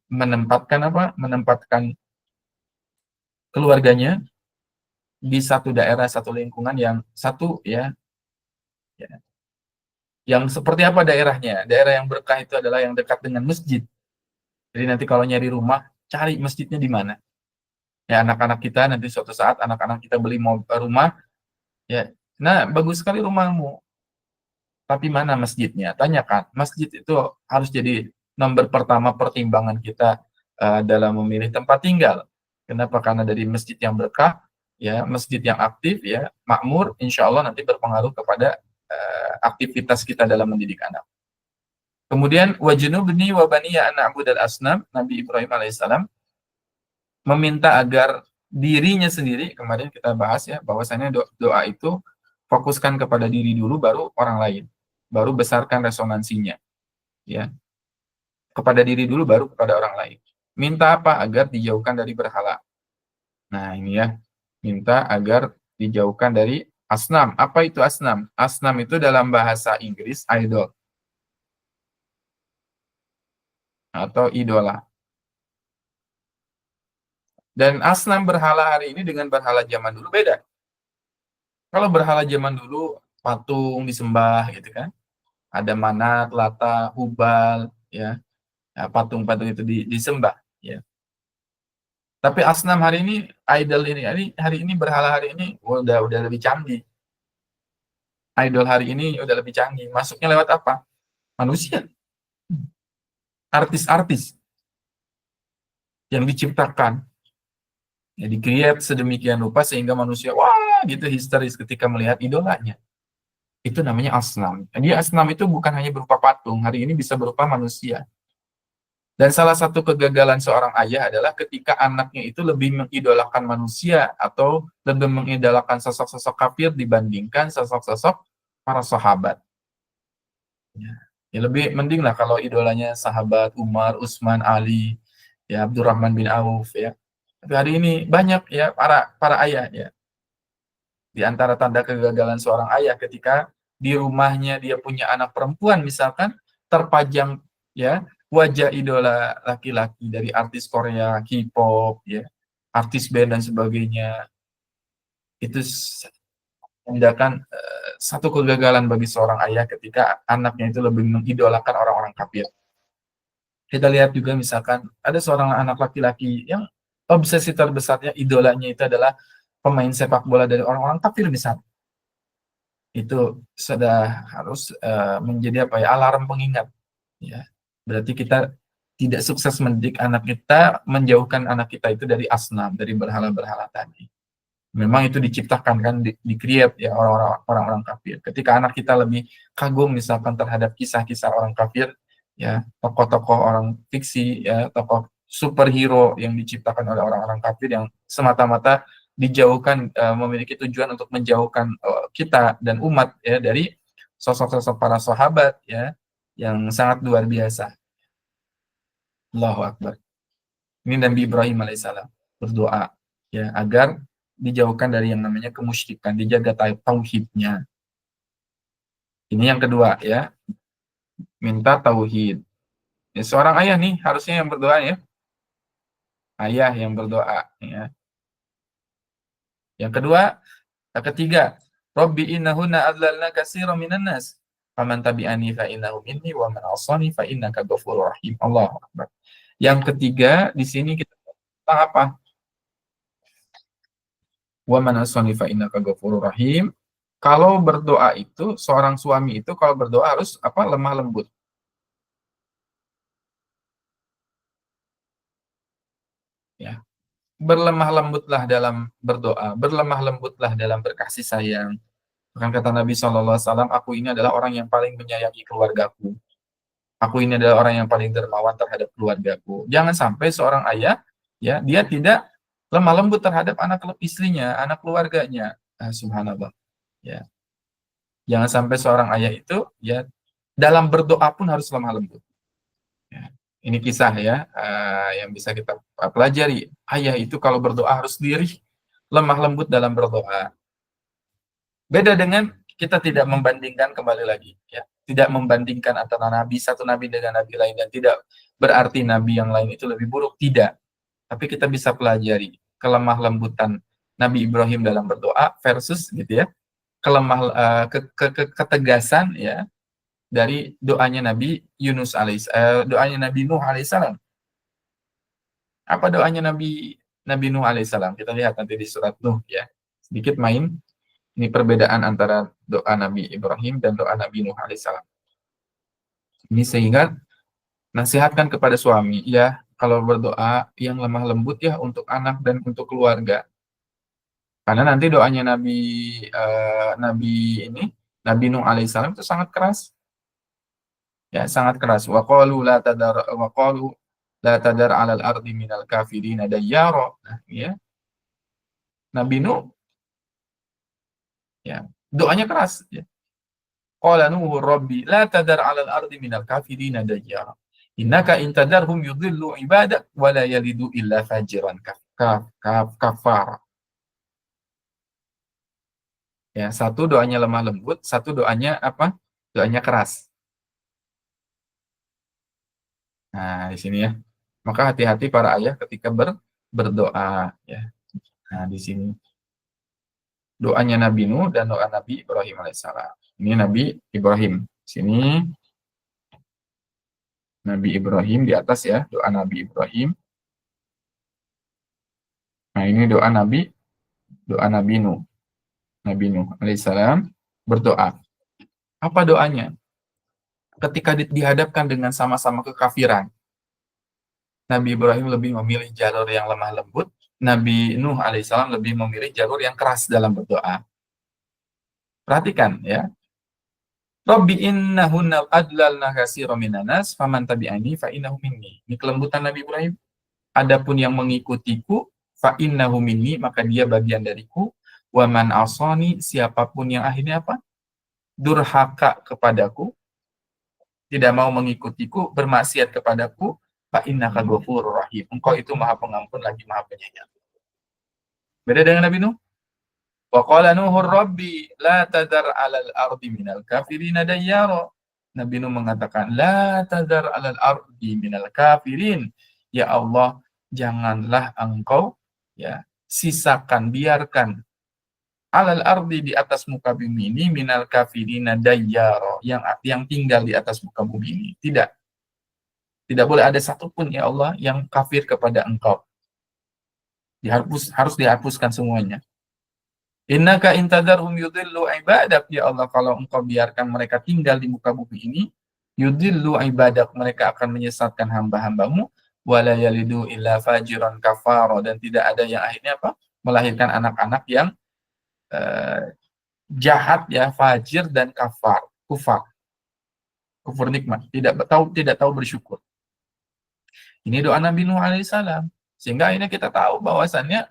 menempatkan keluarganya di satu daerah, satu lingkungan yang satu, ya, yang seperti apa daerahnya. Daerah yang berkah itu adalah yang dekat dengan masjid. Jadi nanti kalau nyari rumah, cari masjidnya di mana. Ya, anak-anak kita nanti suatu saat anak-anak kita beli rumah, ya, nah, bagus sekali rumahmu, tapi mana masjidnya? Tanyakan. Masjid itu harus jadi nomor pertama pertimbangan kita dalam memilih tempat tinggal. Kenapa? Karena dari masjid yang berkah, ya, masjid yang aktif, ya, makmur, insya Allah nanti berpengaruh kepada aktivitas kita dalam mendidik anak. Kemudian wajnubni wa baniya an na'budal asnam, Nabi Ibrahim alaihissalam meminta agar dirinya sendiri, kemarin kita bahas ya, bahwasanya doa itu fokuskan kepada diri dulu baru orang lain, baru besarkan resonansinya, ya. Kepada diri dulu baru kepada orang lain. Minta apa? Agar dijauhkan dari berhala. Nah, ini ya. Minta agar dijauhkan dari asnam. Apa itu asnam? Asnam itu dalam bahasa Inggris idol atau idola. Dan asnam berhala hari ini dengan berhala zaman dulu beda. Kalau berhala zaman dulu patung disembah gitu kan. Ada Manat, Lata, Hubal, ya. Ya, patung-patung itu disembah, ya. Tapi asnam hari ini, idol ini hari ini berhala hari ini udah lebih canggih. Idol hari ini udah lebih canggih. Masuknya lewat apa? Manusia, artis-artis yang diciptakan, ya, di-create sedemikian rupa sehingga manusia wah gitu histeris ketika melihat idolanya. Itu namanya asnam. Jadi asnam itu bukan hanya berupa patung, hari ini bisa berupa manusia. Dan salah satu kegagalan seorang ayah adalah ketika anaknya itu lebih mengidolakan manusia atau lebih mengidolakan sosok-sosok kafir dibandingkan sosok-sosok para sahabat. Ya, lebih mending lah kalau idolanya sahabat Umar, Utsman, Ali, ya, Abdurrahman bin Auf, ya. Tapi hari ini banyak ya para ayah, ya. Di antara tanda kegagalan seorang ayah ketika di rumahnya dia punya anak perempuan misalkan terpajang, ya, wajah idola laki-laki dari artis Korea, K-pop, ya, artis band dan sebagainya. Itu tindakan satu kegagalan bagi seorang ayah ketika anaknya itu lebih mengidolakan orang-orang kafir. Kita lihat juga misalkan ada seorang anak laki-laki yang obsesi terbesarnya idolanya itu adalah pemain sepak bola dari orang-orang kafir misalnya. Itu sudah harus menjadi apa ya, alarm pengingat, ya. Berarti kita tidak sukses mendidik anak kita, menjauhkan anak kita itu dari asnam, dari berhala-berhala tadi. Memang itu diciptakan kan, di-create ya orang-orang kafir. Ketika anak kita lebih kagum misalkan terhadap kisah-kisah orang kafir, ya, tokoh-tokoh orang fiksi, ya, tokoh superhero yang diciptakan oleh orang-orang kafir yang semata-mata dijauhkan, memiliki tujuan untuk menjauhkan kita dan umat, ya, dari sosok-sosok para sahabat, ya, yang sangat luar biasa. Allahu Akbar. Ini Nabi Ibrahim alaihissalam berdoa, ya, agar dijauhkan dari yang namanya kemusyrikan, dijaga tauhidnya. Ini yang kedua, ya, minta tauhid. Ya, seorang ayah nih harusnya yang berdoa, ya, ayah yang berdoa, ya. Yang kedua, ketiga, Rabbi innahunna adlalna katsiran minan nas. Faman tabi'ani fa innahu minni wa man 'asani fa innaka ghafurur rahim. Allahu Akbar. Yang ketiga, di sini kita tentang apa? Wa man 'asani fa innaka ghafurur rahim. Kalau berdoa itu, seorang suami itu kalau berdoa harus apa? Lemah lembut. Ya. Berlemah lembutlah dalam berdoa, berlemah lembutlah dalam berkasih sayang. Bahkan kata Nabi SAW, aku ini adalah orang yang paling menyayangi keluargaku. Aku ini adalah orang yang paling dermawan terhadap keluargaku. Jangan sampai seorang ayah, ya, dia tidak lemah lembut terhadap anak istrinya, anak keluarganya. Subhanallah. Ya. Jangan sampai seorang ayah itu, ya, dalam berdoa pun harus lemah lembut. Ya. Ini kisah, ya, yang bisa kita pelajari. Ayah itu kalau berdoa harus lirih, lemah lembut dalam berdoa. Beda dengan kita tidak membandingkan, kembali lagi, ya, tidak membandingkan antara nabi satu nabi dengan nabi lain, dan tidak berarti nabi yang lain itu lebih buruk, tidak. Tapi kita bisa pelajari kelemah lembutan Nabi Ibrahim dalam berdoa versus gitu, ya, ketegasan, ya, dari doanya Nabi Yunus doanya Nabi Nuh alaihissalam. Apa doanya Nabi Nuh alaihissalam? Kita lihat nanti di surat Nuh, ya. Sedikit main. Ini perbedaan antara doa Nabi Ibrahim dan doa Nabi Nuh alaihissalam. Ini sehingga Nasihatkan kepada suami, ya, kalau berdoa yang lemah lembut ya untuk anak dan untuk keluarga. Karena nanti doanya Nabi ini, Nabi Nuh alaihissalam itu sangat keras, ya, sangat keras. Wa qalu la tadar 'alal ardi minal kafirina dayyara. Nah, ya, Nabi Nuh, ya, doanya keras, ya. Qala Nuhu rabbi la tadar 'alal ardi minal kafirina dayyara. Innaka in tadarhum yudhillu ibadak wa la yalidu illa fajiran kafara. Ya, satu doanya lemah lembut, satu doanya apa? Doanya keras. Nah, di sini ya. Maka hati-hati para ayah ketika berdoa, ya. Nah, di sini doanya Nabi Nuh dan doa Nabi Ibrahim alaihissalam. Ini Nabi Ibrahim. Sini Nabi Ibrahim di atas ya, doa Nabi Ibrahim. Nah, ini doa Nabi Nuh. Nabi Nuh alaihissalam berdoa. Apa doanya? Ketika dihadapkan dengan sama-sama kekafiran, Nabi Ibrahim lebih memilih jalur yang lemah lembut, Nabi Nuh alaihissalam lebih memilih jalur yang keras dalam berdoa. Perhatikan ya. Rabbi innahunna adlalna katsiran minan nas faman tabi'ani fa innahu minni. Ini kelembutan Nabi Ibrahim. Adapun yang mengikutiku fa innahu minni, maka dia bagian dariku. Wa man asani, siapapun yang akhirnya apa? Durhaka kepadaku, tidak mau mengikutiku, bermaksiat kepadaku, fa innaka ghafurur rahim. Engkau itu Maha Pengampun lagi Maha Penyayang. Beda dengan Nabi Nuh. Wa qala Nuhur rabbi la tadar 'alal ardi minal kafirina dayyara. Nabi Nuh mengatakan la tadar 'alal ardi minal kafirin. Ya Allah, janganlah engkau, ya, sisakan, biarkan 'alal ardi, di atas muka bumi ini, minal kafirina dayyara, yang tinggal di atas muka bumi ini. Tidak boleh ada satupun ya Allah yang kafir kepada engkau. Harus dihapuskan semuanya. Innaka intadarhum yudhillu ibadak, ya Allah, kalau engkau biarkan mereka tinggal di muka bumi ini, yudhillu ibadak, mereka akan menyesatkan hamba-hambamu, wala yalidu illa fajiran kafara, dan tidak ada yang akhirnya apa? Melahirkan anak-anak yang jahat, ya, fajir dan kufur nikmat, tidak tahu bersyukur. Ini doa Nabi Nuh alaihissalam. Sehingga akhirnya kita tahu bahwasannya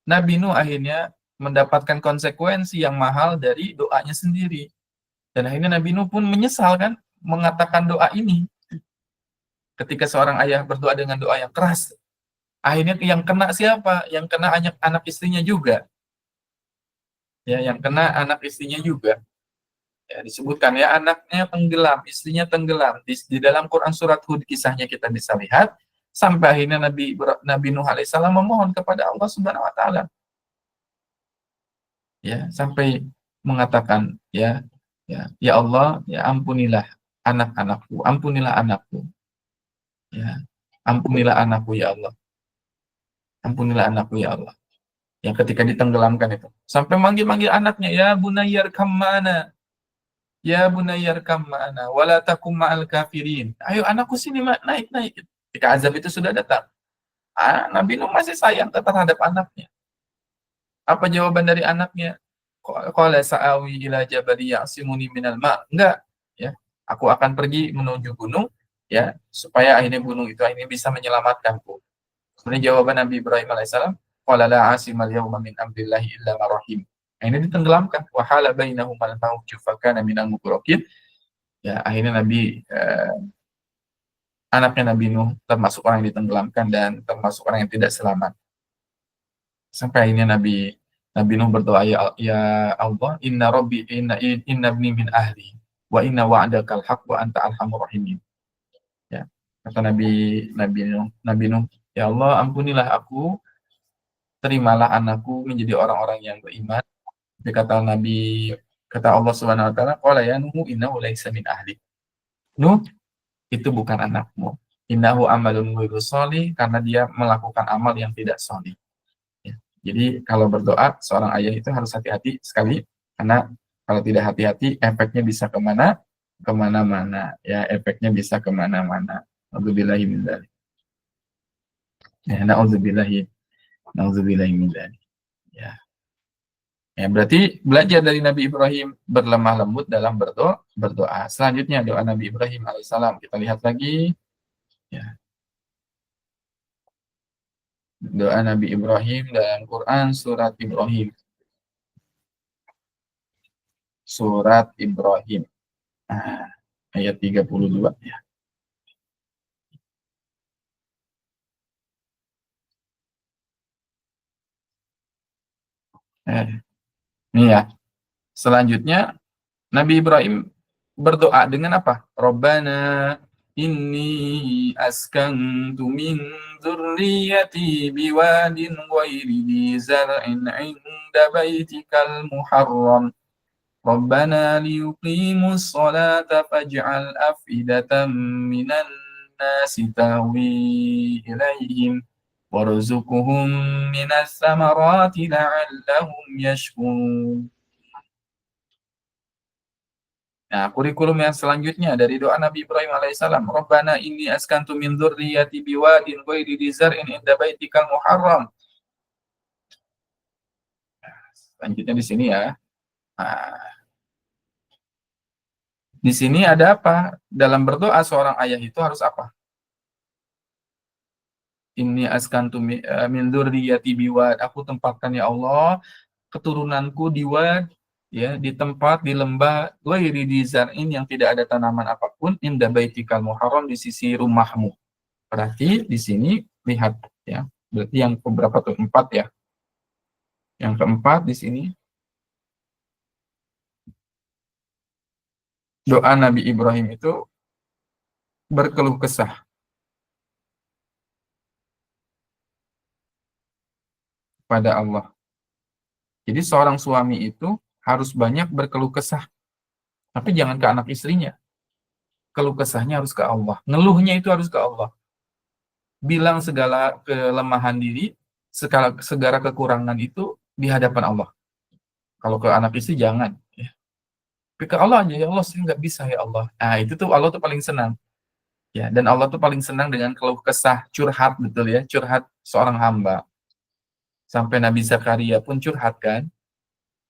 Nabi Nuh akhirnya mendapatkan konsekuensi yang mahal dari doanya sendiri. Dan akhirnya Nabi Nuh pun menyesal kan mengatakan doa ini. Ketika seorang ayah berdoa dengan doa yang keras, akhirnya yang kena siapa? Yang kena anak istrinya juga. Ya, yang kena anak istrinya juga. Ya, disebutkan ya, anaknya tenggelam, istrinya tenggelam. Di dalam Quran surat Hud kisahnya kita bisa lihat, sampai akhirnya Nabi Nuh alaihissalam memohon kepada Allah Subhanahu wa taala. Ya, sampai mengatakan ya Allah, ya ampunilah anak-anakku, ampunilah anakku. Ya, ampunilah anakku ya Allah. Ampunilah anakku ya Allah. Yang ketika ditenggelamkan itu, sampai manggil-manggil anaknya, ya bunayyar kamana. Ya bunayyar kamana wala takum ma'al kafirin. Ayo anakku sini, naik. Ketika azab itu sudah datang, Nabi Nuh masih sayang terhadap anaknya. Apa jawaban dari anaknya? Qala sa'awi ila jabali ya'simuni minal ma'. Enggak, ya. Aku akan pergi menuju gunung, ya, supaya akhirnya gunung itu akhirnya bisa menyelamatkanku. Kemudian jawaban Nabi Ibrahim alaihissalam, qala la 'asimal yawma min amrillahi illa ma rahim. Nah, ini ditenggelamkan. Wa hala bainahumal mawju fa kana minal mughraqin. Ya, akhirnya anaknya Nabi Nuh termasuk orang yang ditenggelamkan dan termasuk orang yang tidak selamat. Sampai akhirnya Nabi Nuh berdoa, ya Allah, inna rabbi inna ibni min ahli wa inna wa'dakal haq wa anta arhamur rahimin. Ya, kata Nabi Nuh, ya Allah, ampunilah aku, terimalah anakku menjadi orang-orang yang beriman. Tapi kata Allah Subhanahu wa taala, qala ya Nuh innahu laysa min ahli. Nuh, itu bukan anakmu. Innahu amalun ghairu sholih, karena dia melakukan amal yang tidak sholih. Ya. Jadi kalau berdoa, seorang ayah itu harus hati-hati sekali, karena kalau tidak hati-hati efeknya bisa kemana-mana, ya, efeknya bisa kemana-mana. A'udzubillahi min dzalik. Ya, na'udzubillahi min dzalik. Ya. Ya, berarti belajar dari Nabi Ibrahim berlemah lembut dalam berdoa. Selanjutnya doa Nabi Ibrahim alaihissalam. Kita lihat lagi. Ya. Doa Nabi Ibrahim dalam Quran surat Ibrahim. Surat Ibrahim. Nah, ayat 32 ya. Ini ya. Selanjutnya Nabi Ibrahim berdoa dengan apa? Rabbana inni askantu min dzurriyyati biwadin ghairi dzi zar'in 'inda baitikal muharram. Rabbana liyuqimus sholata faj'al af'idatan minan nasi tahwi ilaihim warzuqhum minas samarati la'allahum yashkurun. Nah, kurikulum yang selanjutnya dari doa Nabi Ibrahim alaihissalam, Rabbana inni askantu min dzurriyyati biwadin ghairi dzi zar'in 'inda baitikal muharram. Selanjutnya di sini ya. Nah, di sini ada apa? Dalam berdoa seorang ayah itu harus apa? Inni askantu min dzurriyyati biwad. Aku tempatkan ya Allah keturunanku di wad, ya, di tempat di lembah ghairi dzi zar'in yang tidak ada tanaman apapun, inda baitikal muharram, di sisi rumahmu. Berarti di sini lihat ya. Berarti yang keberapa tuh? 4 ya. Yang keempat di sini doa Nabi Ibrahim itu berkeluh kesah pada Allah. Jadi seorang suami itu harus banyak berkeluh kesah, tapi jangan ke anak istrinya. Keluh kesahnya harus ke Allah. Ngeluhnya itu harus ke Allah. Bilang segala kelemahan diri, segala kekurangan itu di hadapan Allah. Kalau ke anak istri jangan. Ya. Tapi ke Allah aja, ya Allah saya nggak bisa ya Allah. Nah itu tuh Allah tuh paling senang. Ya, dan Allah tuh paling senang dengan keluh kesah, curhat, betul ya, curhat seorang hamba. Sampai Nabi Zakaria pun curhat kan,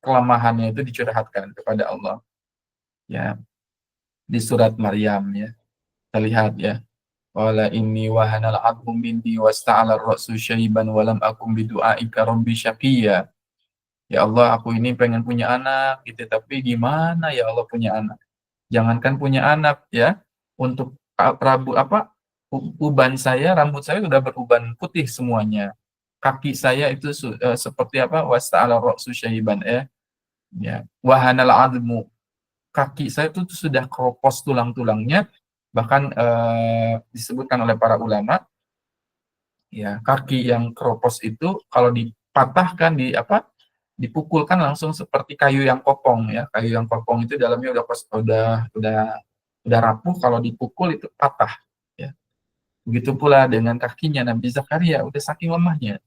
kelemahannya itu dicurhatkan kepada Allah. Ya, di surat Maryam ya. Kita lihat ya. Wala inni wahanal 'admu minni wasta'ala ar-ra'su syaiban wa lam akum bidu'aika rabbi syaqiyya. Ya Allah, aku ini pengen punya anak gitu, tapi gimana ya Allah punya anak? Jangankan punya anak ya, untuk uban saya, rambut saya sudah beruban putih semuanya. Kaki saya itu seperti apa? Wasta'ala ra'su syaiban ya. Wahanal 'admu. Kaki saya itu sudah keropos tulang-tulangnya, bahkan disebutkan oleh para ulama ya, kaki yang keropos itu kalau dipatahkan dipukulkan langsung seperti kayu yang kopong ya. Kayu yang kopong itu dalamnya udah rapuh, kalau dipukul itu patah ya. Begitu pula dengan kakinya Nabi Zakaria, udah saking lemahnya.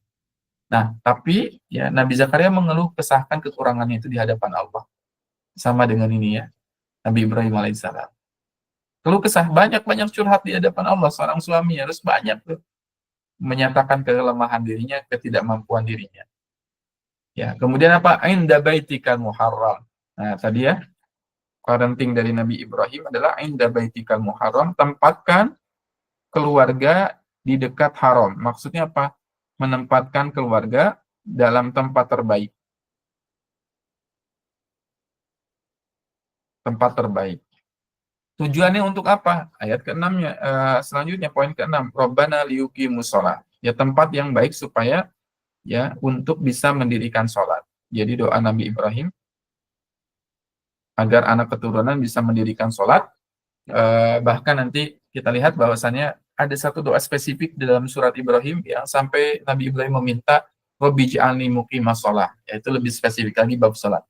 Nah, tapi ya Nabi Zakaria mengeluh kesahkan kekurangannya itu di hadapan Allah. Sama dengan ini ya, Nabi Ibrahim alaihissalam. Keluh kesah, banyak-banyak curhat di hadapan Allah. Seorang suami harus banyak tuh menyatakan kelemahan dirinya, ketidakmampuan dirinya. Ya, kemudian apa? Inda baitikal muharram. Nah, tadi ya, parenting dari Nabi Ibrahim adalah inda baitikal muharram, tempatkan keluarga di dekat haram. Maksudnya apa? Menempatkan keluarga dalam tempat terbaik. Tempat terbaik. Tujuannya untuk apa? Ayat ke-6-nya, selanjutnya poin ke-6. Rabbana liyuqimus shalah. Ya, tempat yang baik supaya ya untuk bisa mendirikan sholat. Jadi doa Nabi Ibrahim agar anak keturunan bisa mendirikan sholat. Bahkan nanti kita lihat bahwasannya ada satu doa spesifik di dalam surat Ibrahim yang sampai Nabi Ibrahim meminta Rabbi ja'alni muqimas shalah, yaitu lebih spesifik lagi bab sholat.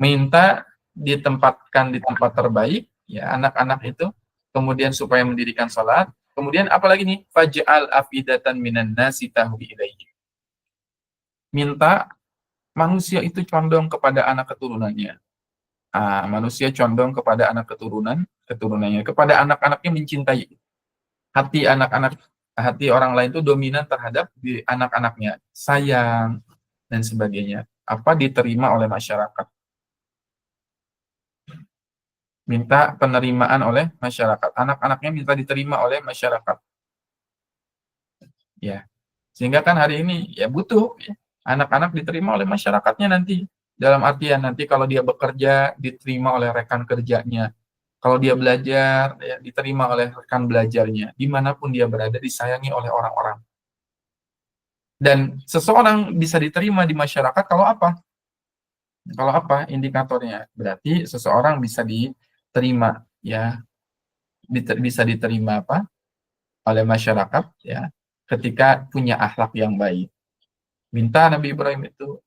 Minta ditempatkan di tempat terbaik ya anak-anak itu, kemudian supaya mendirikan sholat. Kemudian apalagi nih? Faj'al afidatan minan nasi tahwi ilaihi. Minta manusia itu condong kepada anak keturunannya. Manusia condong kepada anak keturunannya, kepada anak-anaknya mencintai. hati anak-anak, hati orang lain itu dominan terhadap di anak-anaknya, sayang dan sebagainya. Apa diterima oleh masyarakat? Minta penerimaan oleh masyarakat. Anak-anaknya minta diterima oleh masyarakat. Ya, sehingga kan hari ini ya butuh ya, anak-anak diterima oleh masyarakatnya nanti. Dalam artian nanti kalau dia bekerja diterima oleh rekan kerjanya. Kalau dia belajar ya, diterima oleh rekan belajarnya. Dimanapun dia berada disayangi oleh orang-orang. Dan seseorang bisa diterima di masyarakat kalau apa? Kalau apa indikatornya? Berarti seseorang bisa diterima ya, bisa diterima apa? Oleh masyarakat ya, ketika punya akhlak yang baik. Minta Nabi Ibrahim itu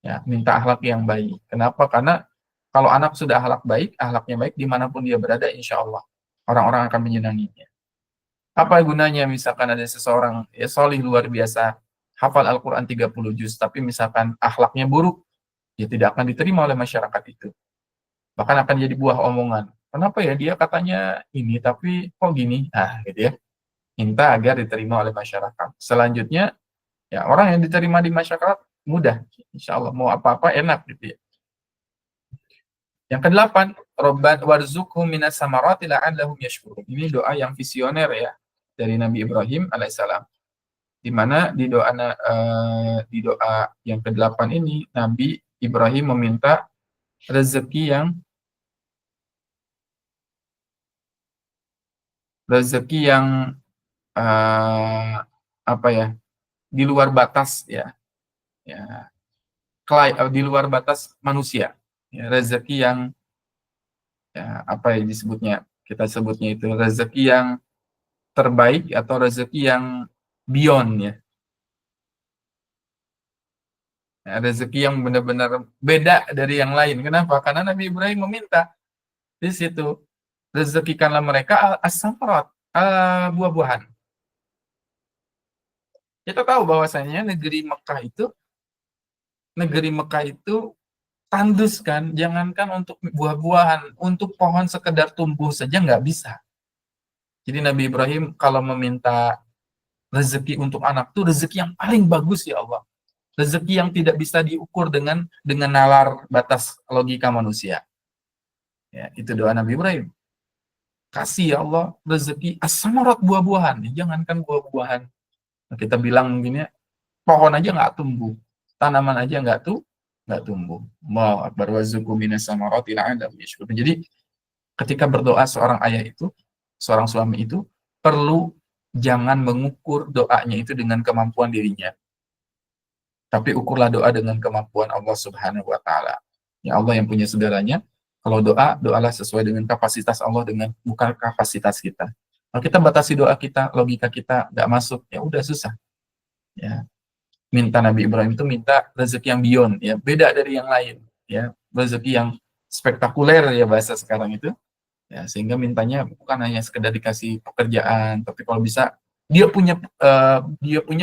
ya, minta akhlak yang baik. Kenapa? Karena kalau anak sudah akhlaknya baik dimanapun dia berada, insya Allah orang-orang akan menyenanginya. Apa gunanya misalkan ada seseorang ya solih luar biasa, hafal Al-Quran 30 juz, tapi misalkan akhlaknya buruk, ya tidak akan diterima oleh masyarakat itu. Bahkan akan jadi buah omongan. Kenapa ya dia katanya ini, tapi kok gini? Nah, gitu ya. Minta agar diterima oleh masyarakat. Selanjutnya, ya orang yang diterima di masyarakat mudah. Insya Allah mau apa-apa enak gitu ya. Yang kedelapan, Robban warzuqhum minas samarati la'allahum yashkurun. Ini doa yang visioner ya dari Nabi Ibrahim alaihissalam. Di mana di doa yang kedelapan ini Nabi Ibrahim meminta rezeki yang rezeki yang uh, apa ya, di luar batas ya, ya di luar batas manusia, ya, rezeki yang ya, apa ya disebutnya, kita sebutnya itu rezeki yang terbaik atau rezeki yang beyond ya. Ya, rezeki yang benar-benar beda dari yang lain. Kenapa? Karena Nabi Ibrahim meminta di situ, rezekikanlah mereka as-samarat, buah-buahan. Kita tahu bahwasanya negeri Mekah itu tandus kan, jangankan untuk buah-buahan, untuk pohon sekedar tumbuh saja nggak bisa. Jadi Nabi Ibrahim kalau meminta rezeki untuk anak itu rezeki yang paling bagus ya Allah. Rezeki yang tidak bisa diukur dengan nalar batas logika manusia. Ya, itu doa Nabi Ibrahim. Kasih ya Allah rezeki as-samarat, buah-buahan. Jangankan buah-buahan. Kita bilang mungkin ya, pohon aja nggak tumbuh, tanaman aja nggak tumbuh. Mau akbar wazuku minas samarati la'allahum yashkurun. Jadi ketika berdoa seorang suami itu perlu jangan mengukur doanya itu dengan kemampuan dirinya, tapi ukurlah doa dengan kemampuan Allah Subhanahu wa taala. Ya Allah yang punya segalanya. Kalau doalah sesuai dengan kapasitas Allah, dengan bukan kapasitas kita. Kalau kita batasi doa kita, logika kita nggak masuk, ya udah susah. Ya, minta Nabi Ibrahim itu minta rezeki yang beyond, ya beda dari yang lain, ya rezeki yang spektakuler ya bahasa sekarang itu, ya sehingga mintanya bukan hanya sekedar dikasih pekerjaan, tapi kalau bisa dia punya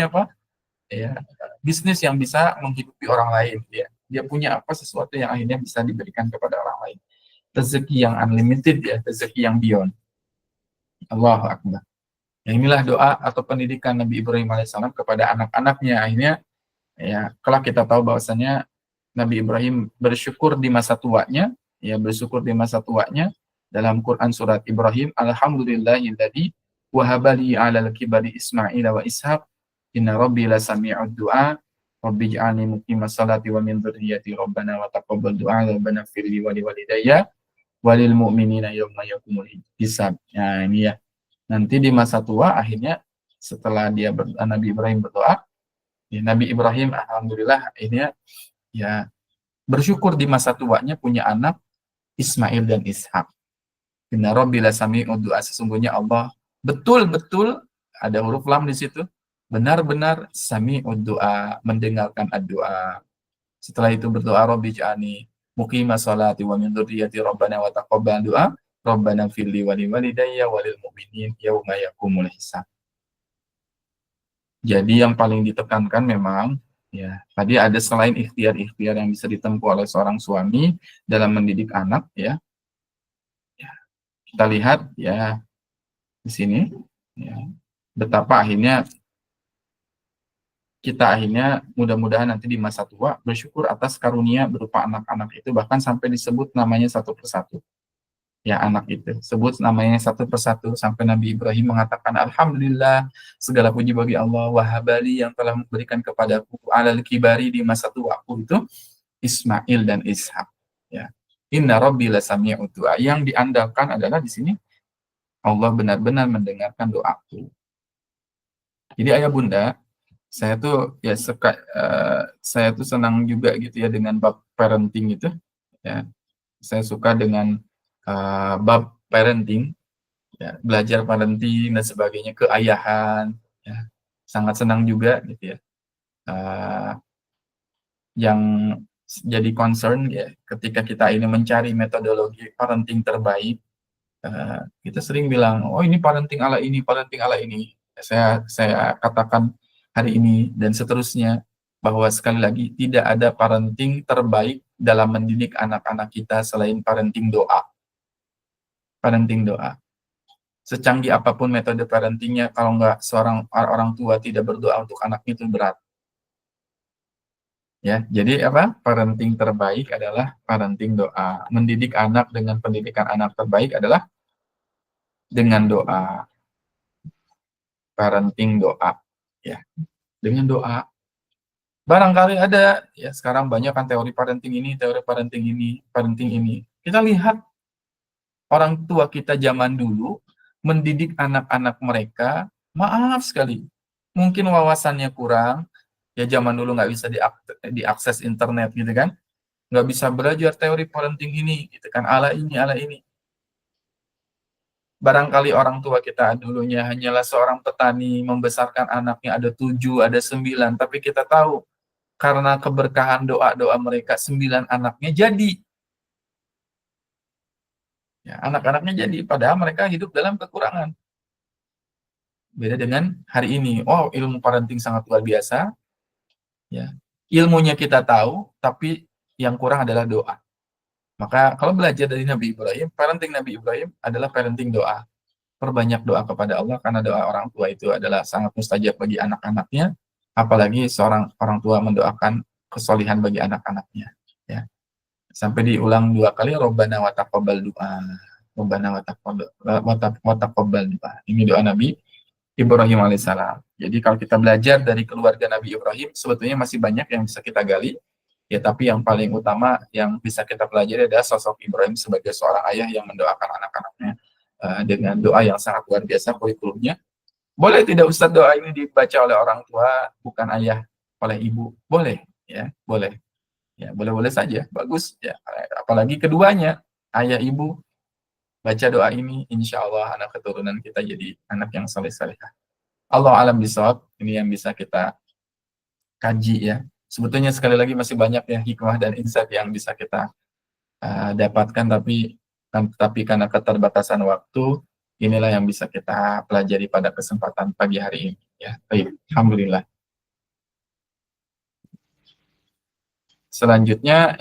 apa ya, bisnis yang bisa menghidupi orang lain, ya dia punya apa sesuatu yang akhirnya bisa diberikan kepada orang lain, rezeki yang unlimited ya, rezeki yang beyond. Allahu Akbar. Ya, inilah doa atau pendidikan Nabi Ibrahim alaihissalam kepada anak-anaknya. Akhirnya ya kelak kita tahu bahwasanya Nabi Ibrahim bersyukur di masa tuanya, ya bersyukur di masa tuanya dalam Quran surat Ibrahim, alhamdulillahilladzi wahabali 'alal kibari Ismail wa Ishaq inna rabbi lasami'ud du'a rabbi ij'alni muqimas salati wa min dzurriyyati rabbana wa taqabbal du'a rabbana firli wa liwalidayya walil mu'minina yauma yaqumul hisab. Nah, ini ya. Nanti di masa tua akhirnya setelah Nabi Ibrahim berdoa, ya, Nabi Ibrahim alhamdulillah akhirnya ya bersyukur di masa tuanya punya anak Ismail dan Ishak. Inna rabbil sami'ud du'a, sesungguhnya Allah betul-betul ada huruf lam di situ, benar-benar sami'ud du'a, mendengarkan doa. Setelah itu berdoa rabbi ja'ani muqimas salati wa min dzurriyyati rabbana wa taqabbal du'a rabbana firli wa liwalidayya walil mu'minin yauma yaqumul hisab. Jadi yang paling ditekankan memang ya tadi ada selain ikhtiar-ikhtiar yang bisa ditempuh oleh seorang suami dalam mendidik anak ya. Ya, kita lihat ya di sini Ya. Betapa akhirnya kita akhirnya mudah-mudahan nanti di masa tua bersyukur atas karunia berupa anak-anak itu, bahkan sampai disebut namanya satu persatu. Ya, anak itu sebut namanya satu persatu sampai Nabi Ibrahim mengatakan alhamdulillah, segala puji bagi Allah, wahabali, yang telah memberikan kepadaku alal kibari, di masa tuaku itu, Ismail dan Ishak. Ya, inna rabbi lasami'ud du'a. Yang diandalkan adalah di sini Allah benar-benar mendengarkan doaku. Jadi ayah bunda, saya tuh ya saya tuh senang juga gitu ya dengan bab parenting itu. Ya, saya suka dengan bab parenting, ya, belajar parenting dan sebagainya, keayahan, ya, sangat senang juga gitu ya. Yang jadi concern ya, ketika kita ini mencari metodologi parenting terbaik, kita sering bilang, oh ini parenting ala ini, parenting ala ini. Saya katakan hari ini dan seterusnya bahwa sekali lagi tidak ada parenting terbaik dalam mendidik anak-anak kita selain parenting doa. Parenting doa. Secanggih apapun metode parentingnya, kalau nggak seorang orang tua tidak berdoa untuk anaknya, itu berat. Ya, jadi apa? Parenting terbaik adalah parenting doa. Mendidik anak dengan pendidikan anak terbaik adalah dengan doa. Parenting doa, ya, dengan doa. Barangkali ada, ya sekarang banyak kan teori parenting ini, teori parenting ini, parenting ini. Kita lihat orang tua kita zaman dulu mendidik anak-anak mereka, maaf sekali, mungkin wawasannya kurang, ya zaman dulu nggak bisa diakses internet gitu kan, nggak bisa belajar teori parenting ini, gitu kan, ala ini, ala ini. Barangkali orang tua kita dulunya hanyalah seorang petani, membesarkan anaknya ada 7, ada 9, tapi kita tahu karena keberkahan doa-doa mereka 9 anaknya jadi. Ya, anak-anaknya jadi, padahal mereka hidup dalam kekurangan. Beda dengan hari ini. Oh, ilmu parenting sangat luar biasa. Ya, ilmunya kita tahu, tapi yang kurang adalah doa. Maka kalau belajar dari Nabi Ibrahim, parenting Nabi Ibrahim adalah parenting doa. Perbanyak doa kepada Allah, karena doa orang tua itu adalah sangat mustajab bagi anak-anaknya, apalagi seorang orang tua mendoakan kesolihan bagi anak-anaknya. Ya. Sampai diulang 2 kali, Rabbana wa taqabbal du'a. Rabbana wa taqabbal du'a. Ini doa Nabi Ibrahim alaihissalam. Jadi kalau kita belajar dari keluarga Nabi Ibrahim, sebetulnya masih banyak yang bisa kita gali. Ya, tapi yang paling utama yang bisa kita pelajari adalah sosok Ibrahim sebagai seorang ayah yang mendoakan anak-anaknya dengan doa yang sangat luar biasa kurikulumnya. Boleh tidak Ustadz doa ini dibaca oleh orang tua, bukan ayah, oleh ibu? Boleh, ya, boleh. Ya, boleh-boleh saja, bagus. Ya, apalagi keduanya, ayah ibu, baca doa ini, insya Allah anak keturunan kita jadi anak yang saleh-salehah. Allah alam bisawab, ini yang bisa kita kaji ya. Sebetulnya sekali lagi masih banyak ya hikmah dan insight yang bisa kita dapatkan, tapi karena keterbatasan waktu, inilah yang bisa kita pelajari pada kesempatan pagi hari ini. Ya, baik. Alhamdulillah. Selanjutnya